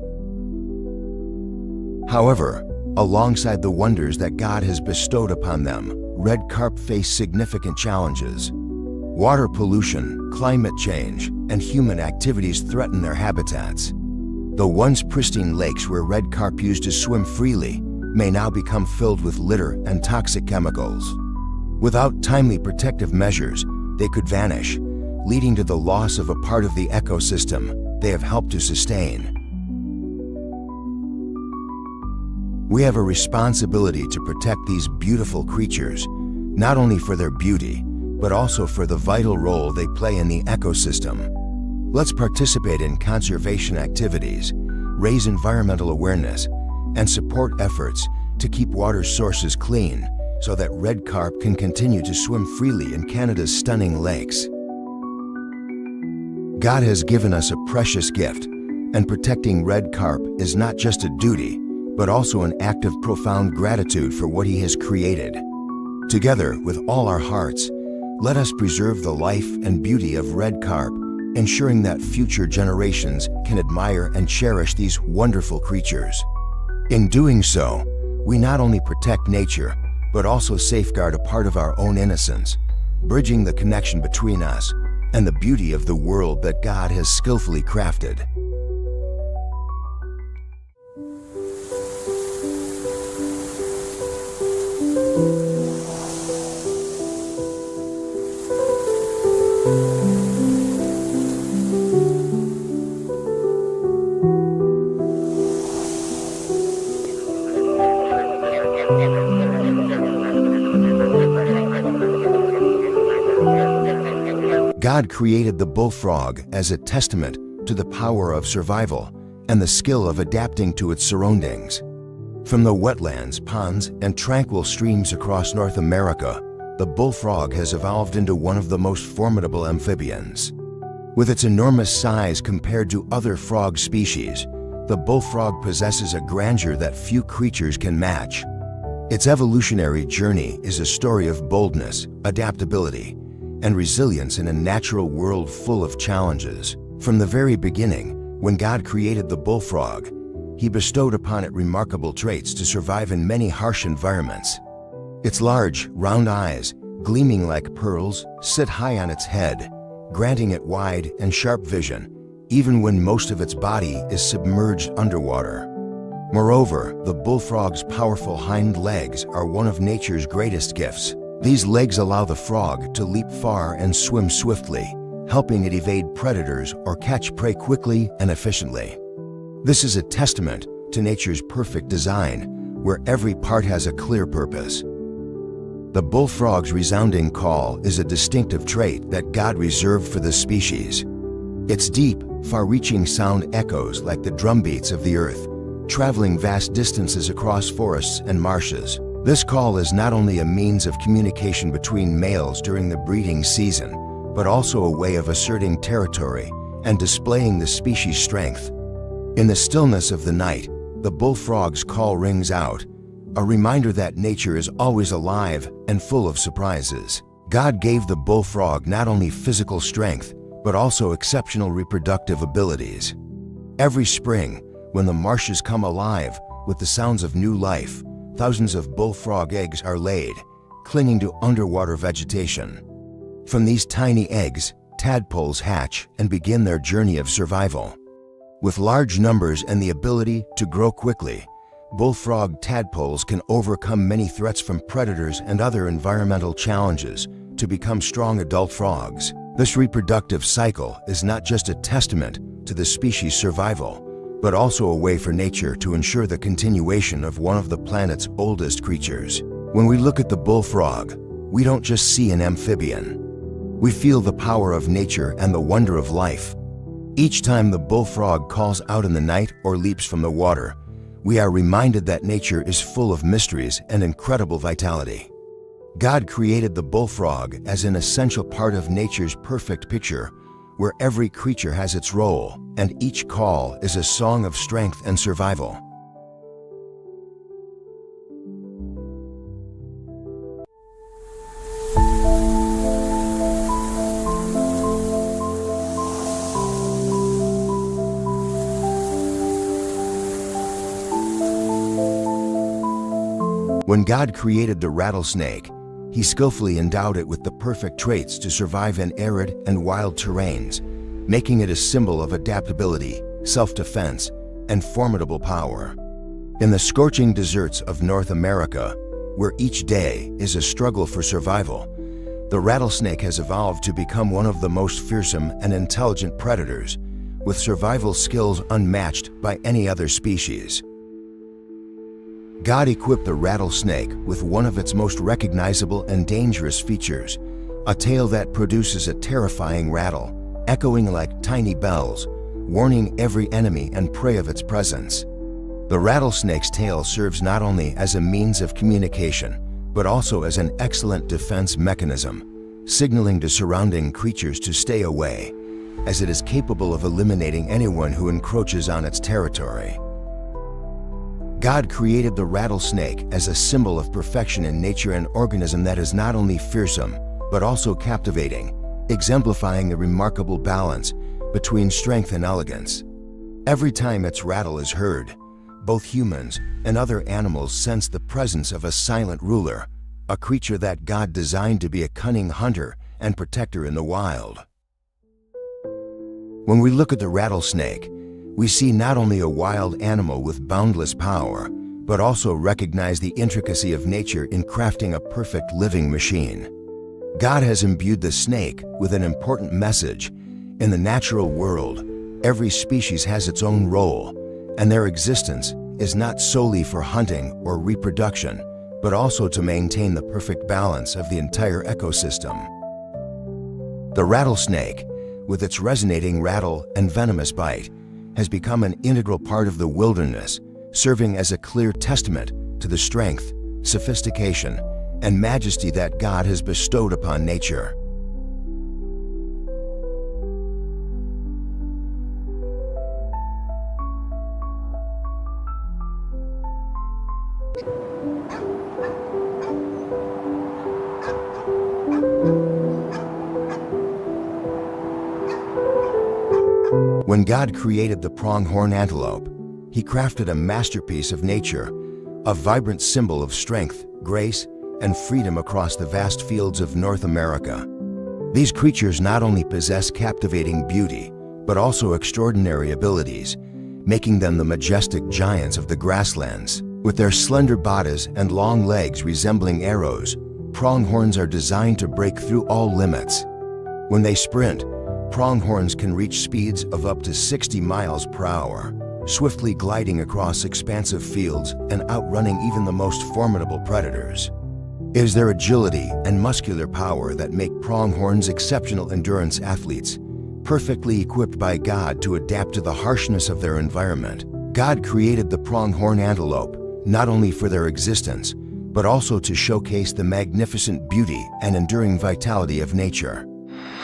However, alongside the wonders that God has bestowed upon them, red carp face significant challenges. Water pollution, climate change, and human activities threaten their habitats. The once pristine lakes where red carp used to swim freely may now become filled with litter and toxic chemicals. Without timely protective measures, they could vanish, leading to the loss of a part of the ecosystem they have helped to sustain. We have a responsibility to protect these beautiful creatures, not only for their beauty, but also for the vital role they play in the ecosystem. Let's participate in conservation activities, raise environmental awareness, and support efforts to keep water sources clean so that red carp can continue to swim freely in Canada's stunning lakes. God has given us a precious gift, and protecting red carp is not just a duty, but also an act of profound gratitude for what He has created. Together, with all our hearts, let us preserve the life and beauty of red carp, ensuring that future generations can admire and cherish these wonderful creatures. In doing so, we not only protect nature, but also safeguard a part of our own innocence, bridging the connection between us and the beauty of the world that God has skillfully crafted. God created the bullfrog as a testament to the power of survival and the skill of adapting to its surroundings. From the wetlands, ponds, and tranquil streams across North America, the bullfrog has evolved into one of the most formidable amphibians. With its enormous size compared to other frog species, the bullfrog possesses a grandeur that few creatures can match. Its evolutionary journey is a story of boldness, adaptability, and resilience in a natural world full of challenges. From the very beginning, when God created the bullfrog, He bestowed upon it remarkable traits to survive in many harsh environments. Its large, round eyes, gleaming like pearls, sit high on its head, granting it wide and sharp vision, even when most of its body is submerged underwater. Moreover, the bullfrog's powerful hind legs are one of nature's greatest gifts. These legs allow the frog to leap far and swim swiftly, helping it evade predators or catch prey quickly and efficiently. This is a testament to nature's perfect design, where every part has a clear purpose. The bullfrog's resounding call is a distinctive trait that God reserved for the species. Its deep, far-reaching sound echoes like the drumbeats of the earth, traveling vast distances across forests and marshes. This call is not only a means of communication between males during the breeding season, but also a way of asserting territory and displaying the species' strength. In the stillness of the night, the bullfrog's call rings out, a reminder that nature is always alive and full of surprises. God gave the bullfrog not only physical strength, but also exceptional reproductive abilities. Every spring, when the marshes come alive with the sounds of new life, thousands of bullfrog eggs are laid, clinging to underwater vegetation. From these tiny eggs, tadpoles hatch and begin their journey of survival. With large numbers and the ability to grow quickly, bullfrog tadpoles can overcome many threats from predators and other environmental challenges to become strong adult frogs. This reproductive cycle is not just a testament to the species' survival, but also a way for nature to ensure the continuation of one of the planet's oldest creatures. When we look at the bullfrog, we don't just see an amphibian. We feel the power of nature and the wonder of life. Each time the bullfrog calls out in the night or leaps from the water, we are reminded that nature is full of mysteries and incredible vitality. God created the bullfrog as an essential part of nature's perfect picture, where every creature has its role, and each call is a song of strength and survival. When God created the rattlesnake, He skillfully endowed it with the perfect traits to survive in arid and wild terrains, making it a symbol of adaptability, self-defense, and formidable power. In the scorching deserts of North America, where each day is a struggle for survival, the rattlesnake has evolved to become one of the most fearsome and intelligent predators, with survival skills unmatched by any other species. God equipped the rattlesnake with one of its most recognizable and dangerous features, a tail that produces a terrifying rattle, echoing like tiny bells, warning every enemy and prey of its presence. The rattlesnake's tail serves not only as a means of communication, but also as an excellent defense mechanism, signaling to surrounding creatures to stay away, as it is capable of eliminating anyone who encroaches on its territory. God created the rattlesnake as a symbol of perfection in nature, an organism that is not only fearsome, but also captivating, exemplifying a remarkable balance between strength and elegance. Every time its rattle is heard, both humans and other animals sense the presence of a silent ruler, a creature that God designed to be a cunning hunter and protector in the wild. When we look at the rattlesnake, we see not only a wild animal with boundless power, but also recognize the intricacy of nature in crafting a perfect living machine. God has imbued the snake with an important message. In the natural world, every species has its own role, and their existence is not solely for hunting or reproduction, but also to maintain the perfect balance of the entire ecosystem. The rattlesnake, with its resonating rattle and venomous bite, has become an integral part of the wilderness, serving as a clear testament to the strength, sophistication, and majesty that God has bestowed upon nature. When God created the pronghorn antelope, He crafted a masterpiece of nature, a vibrant symbol of strength, grace, and freedom across the vast fields of North America. These creatures not only possess captivating beauty, but also extraordinary abilities, making them the majestic giants of the grasslands. With their slender bodies and long legs resembling arrows, pronghorns are designed to break through all limits. When they sprint, pronghorns can reach speeds of up to 60 miles per hour, swiftly gliding across expansive fields and outrunning even the most formidable predators. It is their agility and muscular power that make pronghorns exceptional endurance athletes, perfectly equipped by God to adapt to the harshness of their environment. God created the pronghorn antelope not only for their existence, but also to showcase the magnificent beauty and enduring vitality of nature.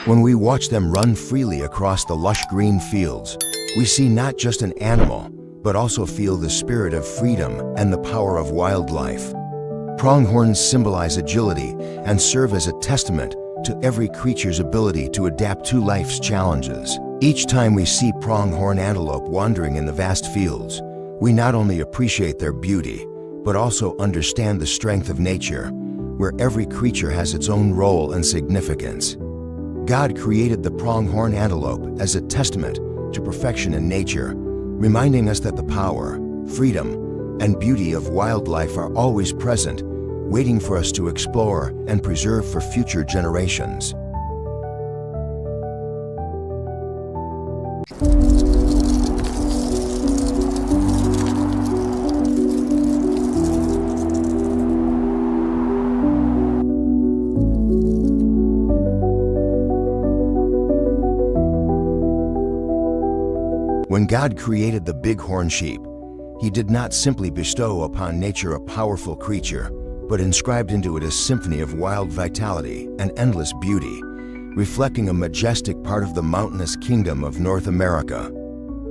When we watch them run freely across the lush green fields, we see not just an animal, but also feel the spirit of freedom and the power of wildlife. Pronghorns symbolize agility and serve as a testament to every creature's ability to adapt to life's challenges. Each time we see pronghorn antelope wandering in the vast fields, we not only appreciate their beauty, but also understand the strength of nature, where every creature has its own role and significance. God created the pronghorn antelope as a testament to perfection in nature, reminding us that the power, freedom, and beauty of wildlife are always present, waiting for us to explore and preserve for future generations. When God created the bighorn sheep, He did not simply bestow upon nature a powerful creature, but inscribed into it a symphony of wild vitality and endless beauty, reflecting a majestic part of the mountainous kingdom of North America.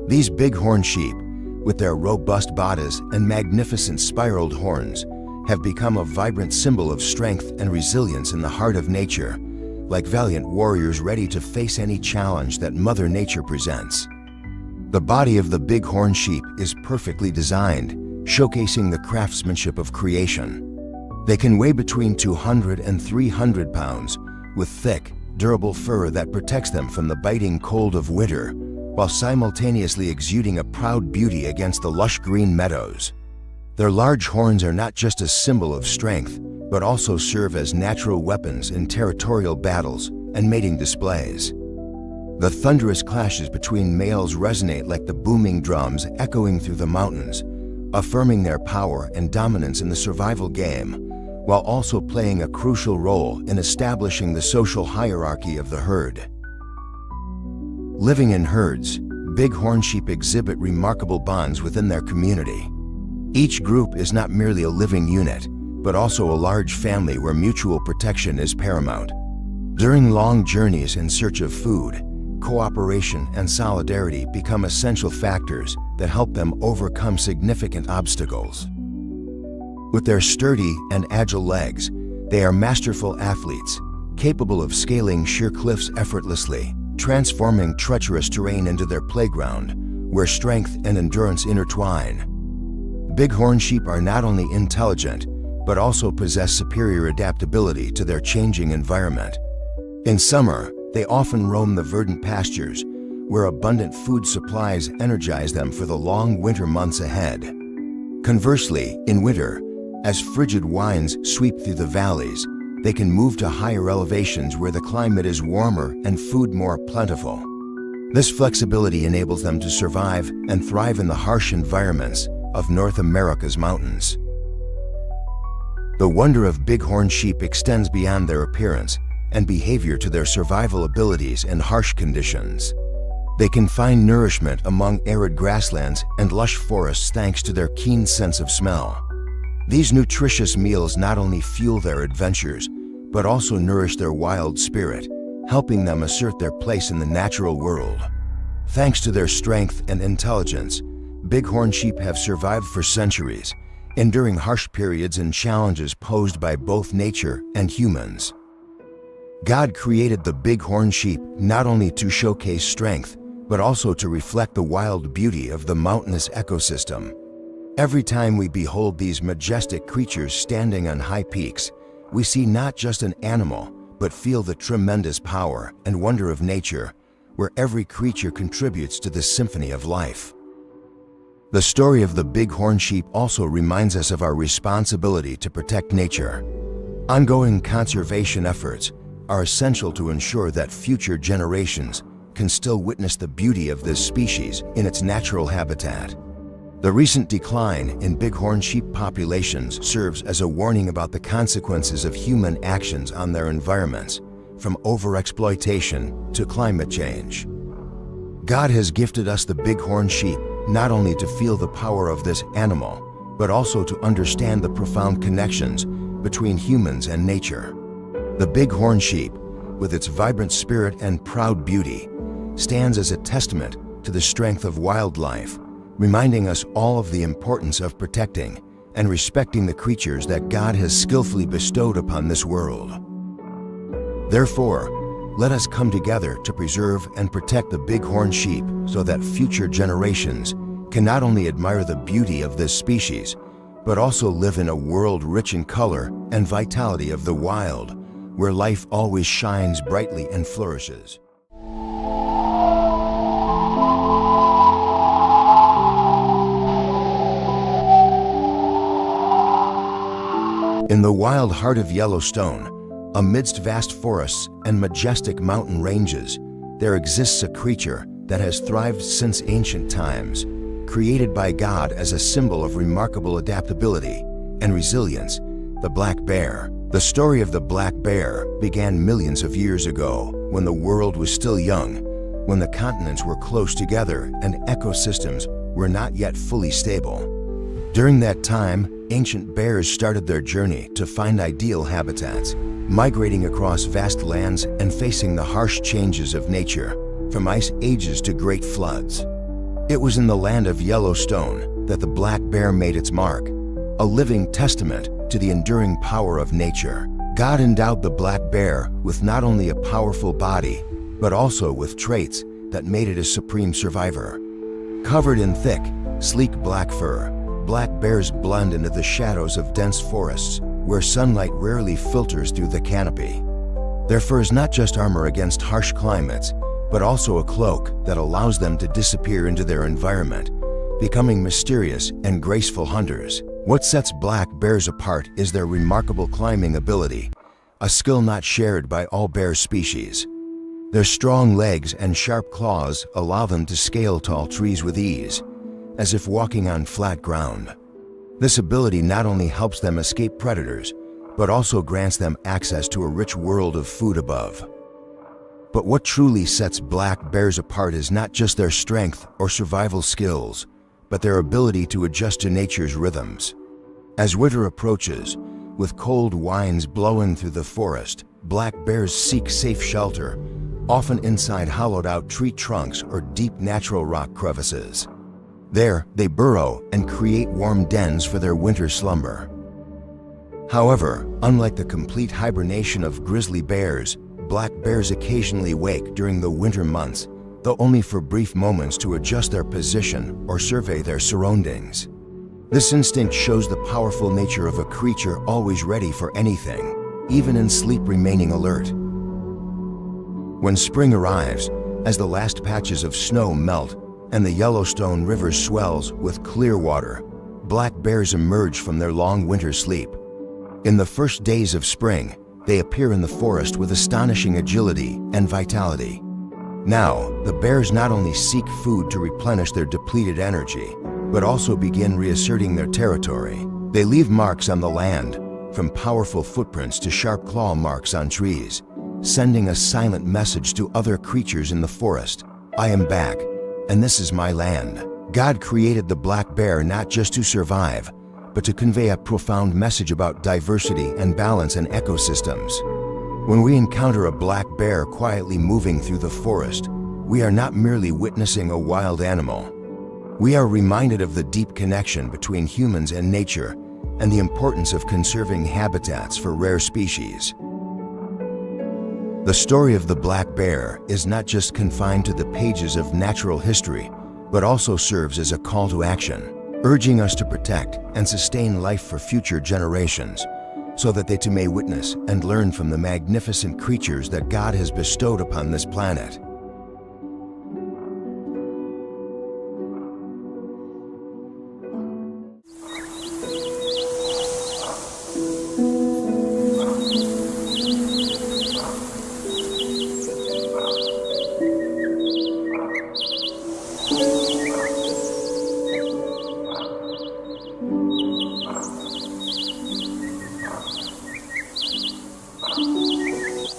These bighorn sheep, with their robust bodies and magnificent spiraled horns, have become a vibrant symbol of strength and resilience in the heart of nature, like valiant warriors ready to face any challenge that Mother Nature presents. The body of the bighorn sheep is perfectly designed, showcasing the craftsmanship of creation. They can weigh between 200 and 300 pounds, with thick, durable fur that protects them from the biting cold of winter, while simultaneously exuding a proud beauty against the lush green meadows. Their large horns are not just a symbol of strength, but also serve as natural weapons in territorial battles and mating displays. The thunderous clashes between males resonate like the booming drums echoing through the mountains, affirming their power and dominance in the survival game, while also playing a crucial role in establishing the social hierarchy of the herd. Living in herds, bighorn sheep exhibit remarkable bonds within their community. Each group is not merely a living unit, but also a large family where mutual protection is paramount. During long journeys in search of food, cooperation and solidarity become essential factors that help them overcome significant obstacles. With their sturdy and agile legs, they are masterful athletes, capable of scaling sheer cliffs effortlessly, transforming treacherous terrain into their playground, where strength and endurance intertwine. Bighorn sheep are not only intelligent, but also possess superior adaptability to their changing environment. In summer, they often roam the verdant pastures, where abundant food supplies energize them for the long winter months ahead. Conversely, in winter, as frigid winds sweep through the valleys, they can move to higher elevations where the climate is warmer and food more plentiful. This flexibility enables them to survive and thrive in the harsh environments of North America's mountains. The wonder of bighorn sheep extends beyond their appearance and behavior to their survival abilities in harsh conditions. They can find nourishment among arid grasslands and lush forests thanks to their keen sense of smell. These nutritious meals not only fuel their adventures, but also nourish their wild spirit, helping them assert their place in the natural world. Thanks to their strength and intelligence, bighorn sheep have survived for centuries, enduring harsh periods and challenges posed by both nature and humans. God created the bighorn sheep not only to showcase strength, but also to reflect the wild beauty of the mountainous ecosystem. Every time we behold these majestic creatures standing on high peaks, we see not just an animal, but feel the tremendous power and wonder of nature, where every creature contributes to the symphony of life. The story of the bighorn sheep also reminds us of our responsibility to protect nature. Ongoing conservation efforts are essential to ensure that future generations can still witness the beauty of this species in its natural habitat. The recent decline in bighorn sheep populations serves as a warning about the consequences of human actions on their environments, from overexploitation to climate change. God has gifted us the bighorn sheep not only to feel the power of this animal, but also to understand the profound connections between humans and nature. The bighorn sheep, with its vibrant spirit and proud beauty, stands as a testament to the strength of wildlife, reminding us all of the importance of protecting and respecting the creatures that God has skillfully bestowed upon this world. Therefore, let us come together to preserve and protect the bighorn sheep so that future generations can not only admire the beauty of this species, but also live in a world rich in color and vitality of the wild, where life always shines brightly and flourishes. the wild heart of Yellowstone, amidst vast forests and majestic mountain ranges, there exists a creature that has thrived since ancient times, created by God as a symbol of remarkable adaptability and resilience, the black bear. The story of the black bear began millions of years ago, when the world was still young, when the continents were close together and ecosystems were not yet fully stable. During that time, ancient bears started their journey to find ideal habitats, migrating across vast lands and facing the harsh changes of nature, from ice ages to great floods. It was in the land of Yellowstone that the black bear made its mark, a living testament to the enduring power of nature. God endowed the black bear with not only a powerful body, but also with traits that made it a supreme survivor. Covered in thick, sleek black fur, black bears blend into the shadows of dense forests where sunlight rarely filters through the canopy. Their fur is not just armor against harsh climates, but also a cloak that allows them to disappear into their environment, becoming mysterious and graceful hunters. What sets black bears apart is their remarkable climbing ability, a skill not shared by all bear species. Their strong legs and sharp claws allow them to scale tall trees with ease, as if walking on flat ground. This ability not only helps them escape predators, but also grants them access to a rich world of food above. But what truly sets black bears apart is not just their strength or survival skills, but their ability to adjust to nature's rhythms. As winter approaches, with cold winds blowing through the forest, black bears seek safe shelter, often inside hollowed-out tree trunks or deep natural rock crevices. There, they burrow and create warm dens for their winter slumber. However, unlike the complete hibernation of grizzly bears, black bears occasionally wake during the winter months, though only for brief moments to adjust their position or survey their surroundings. This instinct shows the powerful nature of a creature always ready for anything, even in sleep remaining alert. When spring arrives, as the last patches of snow melt and the Yellowstone River swells with clear water, black bears emerge from their long winter sleep. In the first days of spring, they appear in the forest with astonishing agility and vitality. Now, the bears not only seek food to replenish their depleted energy, but also begin reasserting their territory. They leave marks on the land, from powerful footprints to sharp claw marks on trees, sending a silent message to other creatures in the forest. I am back, and this is my land. God created the black bear not just to survive, but to convey a profound message about diversity and balance in ecosystems. When we encounter a black bear quietly moving through the forest, we are not merely witnessing a wild animal. We are reminded of the deep connection between humans and nature and the importance of conserving habitats for rare species. The story of the black bear is not just confined to the pages of natural history, but also serves as a call to action, urging us to protect and sustain life for future generations, so that they too may witness and learn from the magnificent creatures that God has bestowed upon this planet.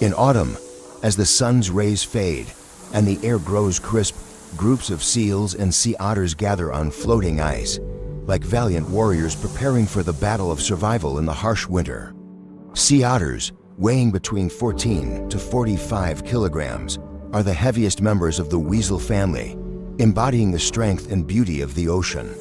In autumn, as the sun's rays fade and the air grows crisp, groups of seals and sea otters gather on floating ice, like valiant warriors preparing for the battle of survival in the harsh winter. Sea otters, weighing between 14 to 45 kilograms, are the heaviest members of the weasel family, embodying the strength and beauty of the ocean.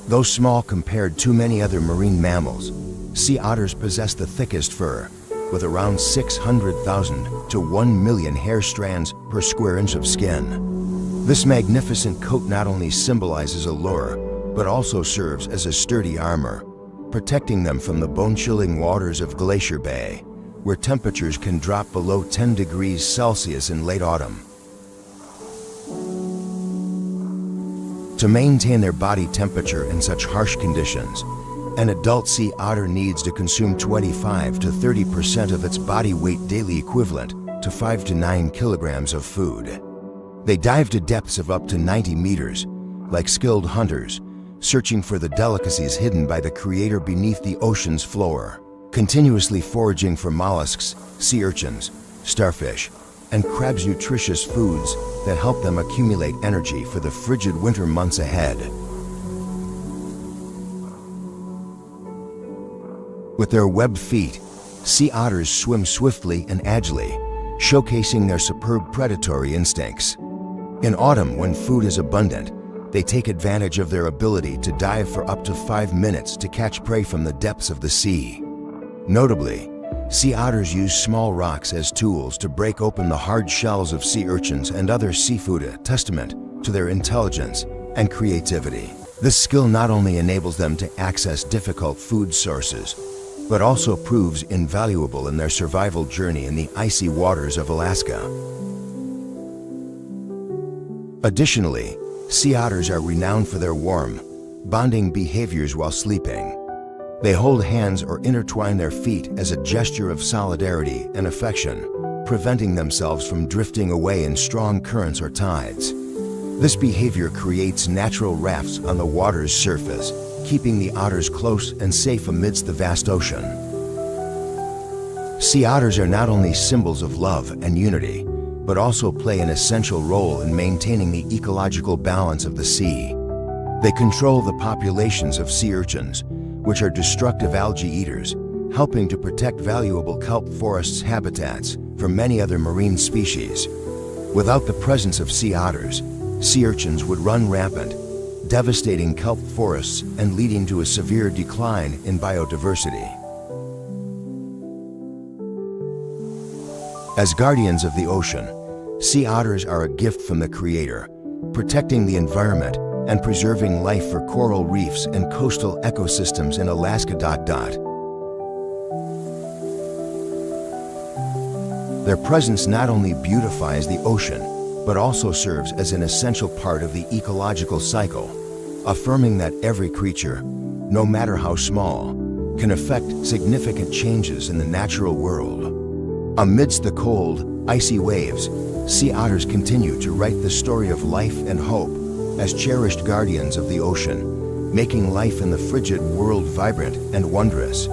Though small compared to many other marine mammals, sea otters possess the thickest fur, with around 600,000 to 1 million hair strands per square inch of skin. This magnificent coat not only symbolizes allure, but also serves as a sturdy armor, protecting them from the bone-chilling waters of Glacier Bay, where temperatures can drop below 10 degrees Celsius in late autumn. To maintain their body temperature in such harsh conditions, An adult sea otter needs to consume 25 to 30% of its body weight daily, equivalent to 5 to 9 kilograms of food. They dive to depths of up to 90 meters, like skilled hunters, searching for the delicacies hidden by the creator beneath the ocean's floor, continuously foraging for mollusks, sea urchins, starfish, and crabs, nutritious foods that help them accumulate energy for the frigid winter months ahead. With their webbed feet, sea otters swim swiftly and agilely, showcasing their superb predatory instincts. In autumn, when food is abundant, they take advantage of their ability to dive for up to 5 minutes to catch prey from the depths of the sea. Notably, sea otters use small rocks as tools to break open the hard shells of sea urchins and other seafood, a testament to their intelligence and creativity. This skill not only enables them to access difficult food sources, but also proves invaluable in their survival journey in the icy waters of Alaska. Additionally, sea otters are renowned for their warm, bonding behaviors while sleeping. They hold hands or intertwine their feet as a gesture of solidarity and affection, preventing themselves from drifting away in strong currents or tides. This behavior creates natural rafts on the water's surface, keeping the otters close and safe amidst the vast ocean. Sea otters are not only symbols of love and unity, but also play an essential role in maintaining the ecological balance of the sea. They control the populations of sea urchins, which are destructive algae eaters, helping to protect valuable kelp forests habitats for many other marine species. Without the presence of sea otters, sea urchins would run rampant, devastating kelp forests and leading to a severe decline in biodiversity. As guardians of the ocean, sea otters are a gift from the Creator, protecting the environment and preserving life for coral reefs and coastal ecosystems in Alaska. Their presence not only beautifies the ocean, but also serves as an essential part of the ecological cycle, affirming that every creature, no matter how small, can affect significant changes in the natural world. Amidst the cold, icy waves, sea otters continue to write the story of life and hope as cherished guardians of the ocean, making life in the frigid world vibrant and wondrous.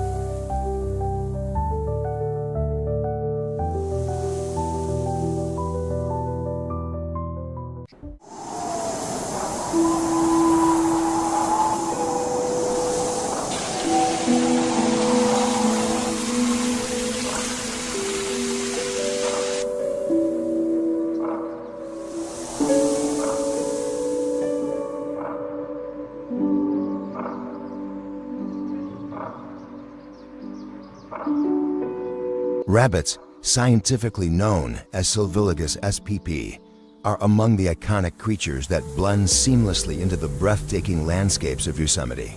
Rabbits, scientifically known as Sylvilagus spp, are among the iconic creatures that blend seamlessly into the breathtaking landscapes of Yosemite.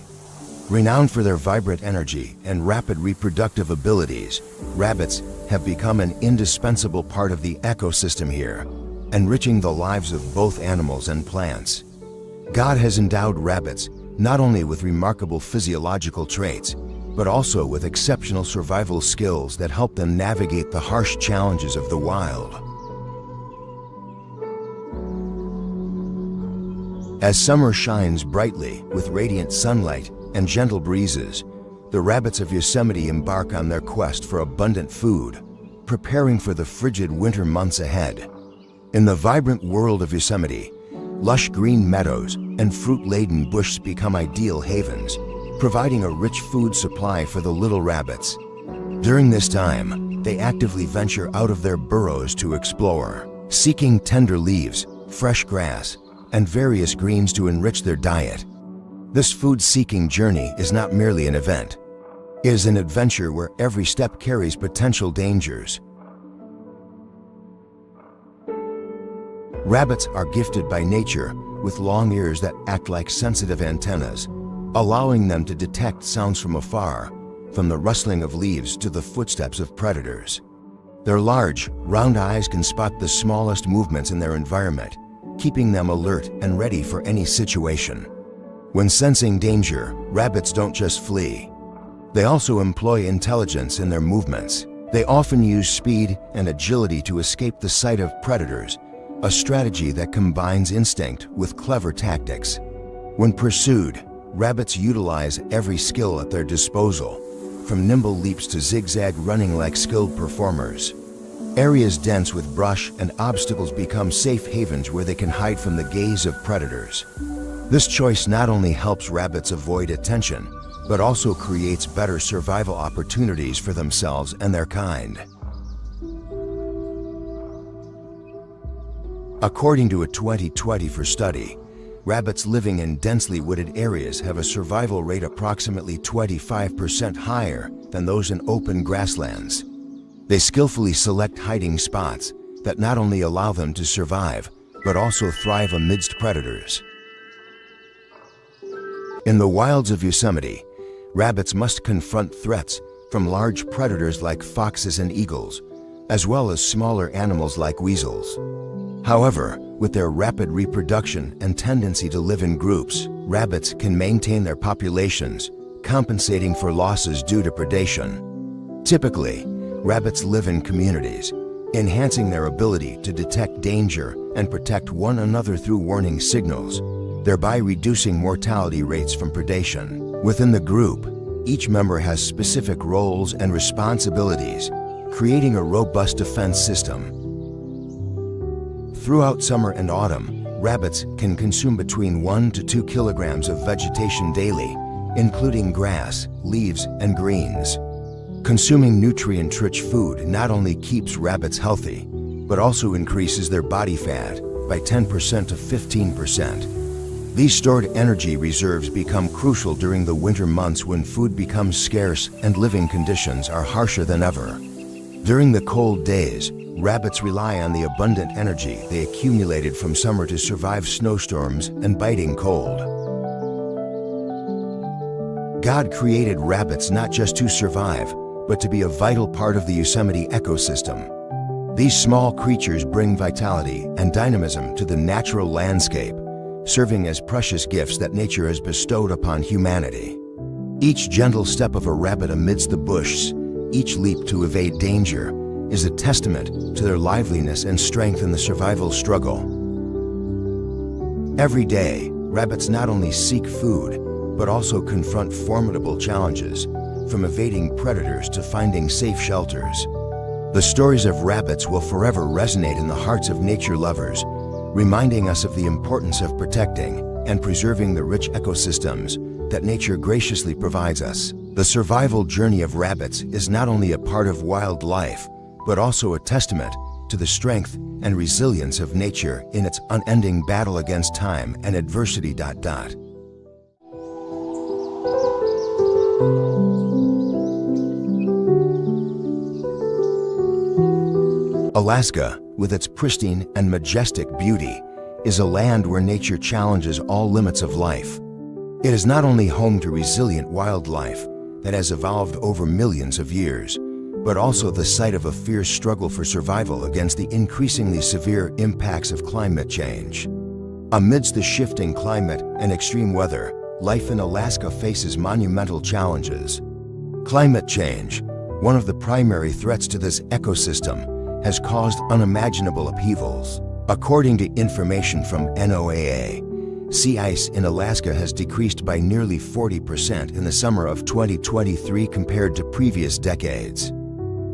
Renowned for their vibrant energy and rapid reproductive abilities, rabbits have become an indispensable part of the ecosystem here, enriching the lives of both animals and plants. God has endowed rabbits not only with remarkable physiological traits, but also with exceptional survival skills that help them navigate the harsh challenges of the wild. As summer shines brightly with radiant sunlight and gentle breezes, the rabbits of Yosemite embark on their quest for abundant food, preparing for the frigid winter months ahead. In the vibrant world of Yosemite, lush green meadows and fruit-laden bushes become ideal havens, providing a rich food supply for the little rabbits. During this time, they actively venture out of their burrows to explore, seeking tender leaves, fresh grass, and various greens to enrich their diet. This food-seeking journey is not merely an event. It is an adventure where every step carries potential dangers. Rabbits are gifted by nature with long ears that act like sensitive antennas, allowing them to detect sounds from afar, from the rustling of leaves to the footsteps of predators. Their large, round eyes can spot the smallest movements in their environment, keeping them alert and ready for any situation. When sensing danger, rabbits don't just flee. They also employ intelligence in their movements. They often use speed and agility to escape the sight of predators, a strategy that combines instinct with clever tactics. When pursued, rabbits utilize every skill at their disposal, from nimble leaps to zigzag running like skilled performers. Areas dense with brush and obstacles become safe havens where they can hide from the gaze of predators. This choice not only helps rabbits avoid attention, but also creates better survival opportunities for themselves and their kind. According to a 2020 study, rabbits living in densely wooded areas have a survival rate approximately 25% higher than those in open grasslands. They skillfully select hiding spots that not only allow them to survive, but also thrive amidst predators. In the wilds of Yosemite, rabbits must confront threats from large predators like foxes and eagles, as well as smaller animals like weasels. However, with their rapid reproduction and tendency to live in groups, rabbits can maintain their populations, compensating for losses due to predation. Typically, rabbits live in communities, enhancing their ability to detect danger and protect one another through warning signals, thereby reducing mortality rates from predation. Within the group, each member has specific roles and responsibilities, creating a robust defense system. Throughout summer and autumn, rabbits can consume between 1 to 2 kilograms of vegetation daily, including grass, leaves, and greens. Consuming nutrient-rich food not only keeps rabbits healthy, but also increases their body fat by 10% to 15%. These stored energy reserves become crucial during the winter months when food becomes scarce and living conditions are harsher than ever. During the cold days, rabbits rely on the abundant energy they accumulated from summer to survive snowstorms and biting cold. God created rabbits not just to survive, but to be a vital part of the Yosemite ecosystem. These small creatures bring vitality and dynamism to the natural landscape, serving as precious gifts that nature has bestowed upon humanity. Each gentle step of a rabbit amidst the bush, each leap to evade danger, is a testament to their liveliness and strength in the survival struggle. Every day, rabbits not only seek food, but also confront formidable challenges, from evading predators to finding safe shelters. The stories of rabbits will forever resonate in the hearts of nature lovers, reminding us of the importance of protecting and preserving the rich ecosystems that nature graciously provides us. The survival journey of rabbits is not only a part of wildlife, but also a testament to the strength and resilience of nature in its unending battle against time and adversity. Alaska, with its pristine and majestic beauty, is a land where nature challenges all limits of life. It is not only home to resilient wildlife that has evolved over millions of years, but also the site of a fierce struggle for survival against the increasingly severe impacts of climate change. Amidst the shifting climate and extreme weather, life in Alaska faces monumental challenges. Climate change, one of the primary threats to this ecosystem, has caused unimaginable upheavals. According to information from NOAA, sea ice in Alaska has decreased by nearly 40% in the summer of 2023 compared to previous decades.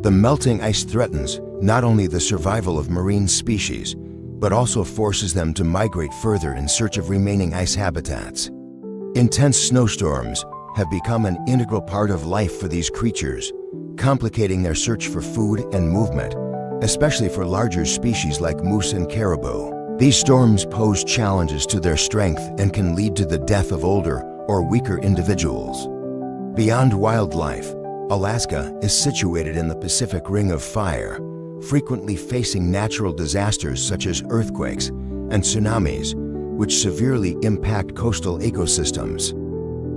The melting ice threatens not only the survival of marine species, but also forces them to migrate further in search of remaining ice habitats. Intense snowstorms have become an integral part of life for these creatures, complicating their search for food and movement, especially for larger species like moose and caribou. These storms pose challenges to their strength and can lead to the death of older or weaker individuals. Beyond wildlife, Alaska is situated in the Pacific Ring of Fire, frequently facing natural disasters such as earthquakes and tsunamis, which severely impact coastal ecosystems.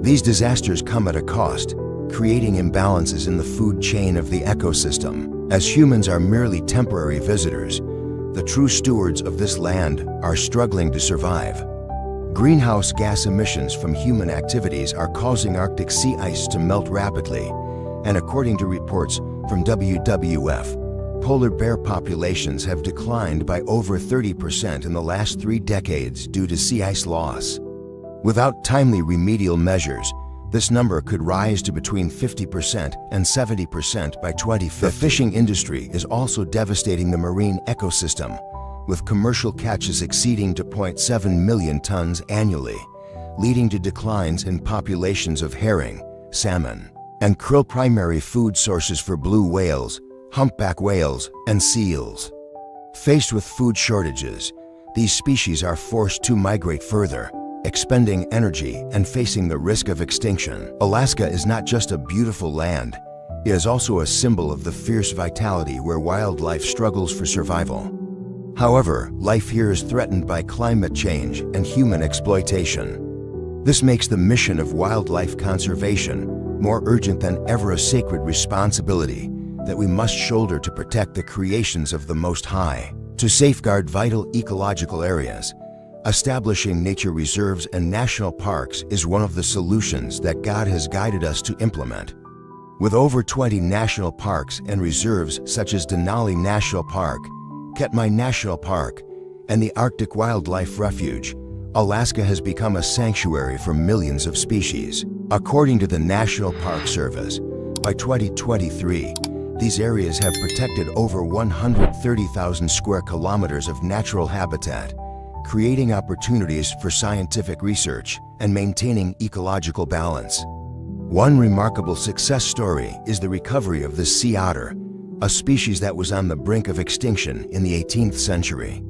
These disasters come at a cost, creating imbalances in the food chain of the ecosystem. As humans are merely temporary visitors, the true stewards of this land are struggling to survive. Greenhouse gas emissions from human activities are causing Arctic sea ice to melt rapidly, and according to reports from WWF, polar bear populations have declined by over 30% in the last 3 decades due to sea ice loss. Without timely remedial measures, this number could rise to between 50% and 70% by 2050. The fishing industry is also devastating the marine ecosystem, with commercial catches exceeding 2.7 million tons annually, leading to declines in populations of herring, salmon, and krill, primary food sources for blue whales, humpback whales, and seals. Faced with food shortages, these species are forced to migrate further, expending energy and facing the risk of extinction. Alaska is not just a beautiful land, it is also a symbol of the fierce vitality where wildlife struggles for survival. However, life here is threatened by climate change and human exploitation. This makes the mission of wildlife conservation more urgent than ever, a sacred responsibility that we must shoulder to protect the creations of the Most High. To safeguard vital ecological areas, establishing nature reserves and national parks is one of the solutions that God has guided us to implement. With over 20 national parks and reserves such as Denali National Park, Katmai National Park, and the Arctic Wildlife Refuge, Alaska has become a sanctuary for millions of species. According to the National Park Service, by 2023, these areas have protected over 130,000 square kilometers of natural habitat, creating opportunities for scientific research and maintaining ecological balance. One remarkable success story is the recovery of the sea otter, a species that was on the brink of extinction in the 18th century.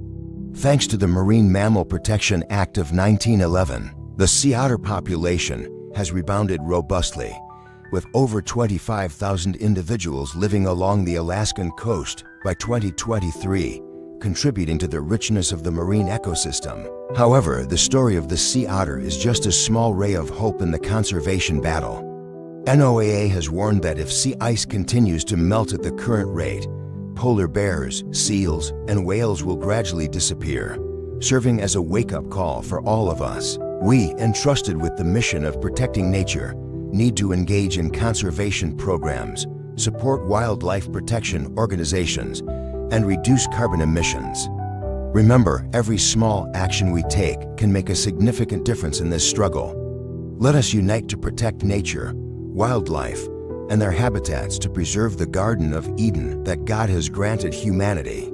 Thanks to the Marine Mammal Protection Act of 1911, the sea otter population has rebounded robustly, with over 25,000 individuals living along the Alaskan coast by 2023, contributing to the richness of the marine ecosystem. However, the story of the sea otter is just a small ray of hope in the conservation battle. NOAA has warned that if sea ice continues to melt at the current rate, polar bears, seals, and whales will gradually disappear, serving as a wake-up call for all of us. We, entrusted with the mission of protecting nature, need to engage in conservation programs, support wildlife protection organizations, and reduce carbon emissions. Remember, every small action we take can make a significant difference in this struggle. Let us unite to protect nature, wildlife, and their habitats to preserve the Garden of Eden that God has granted humanity.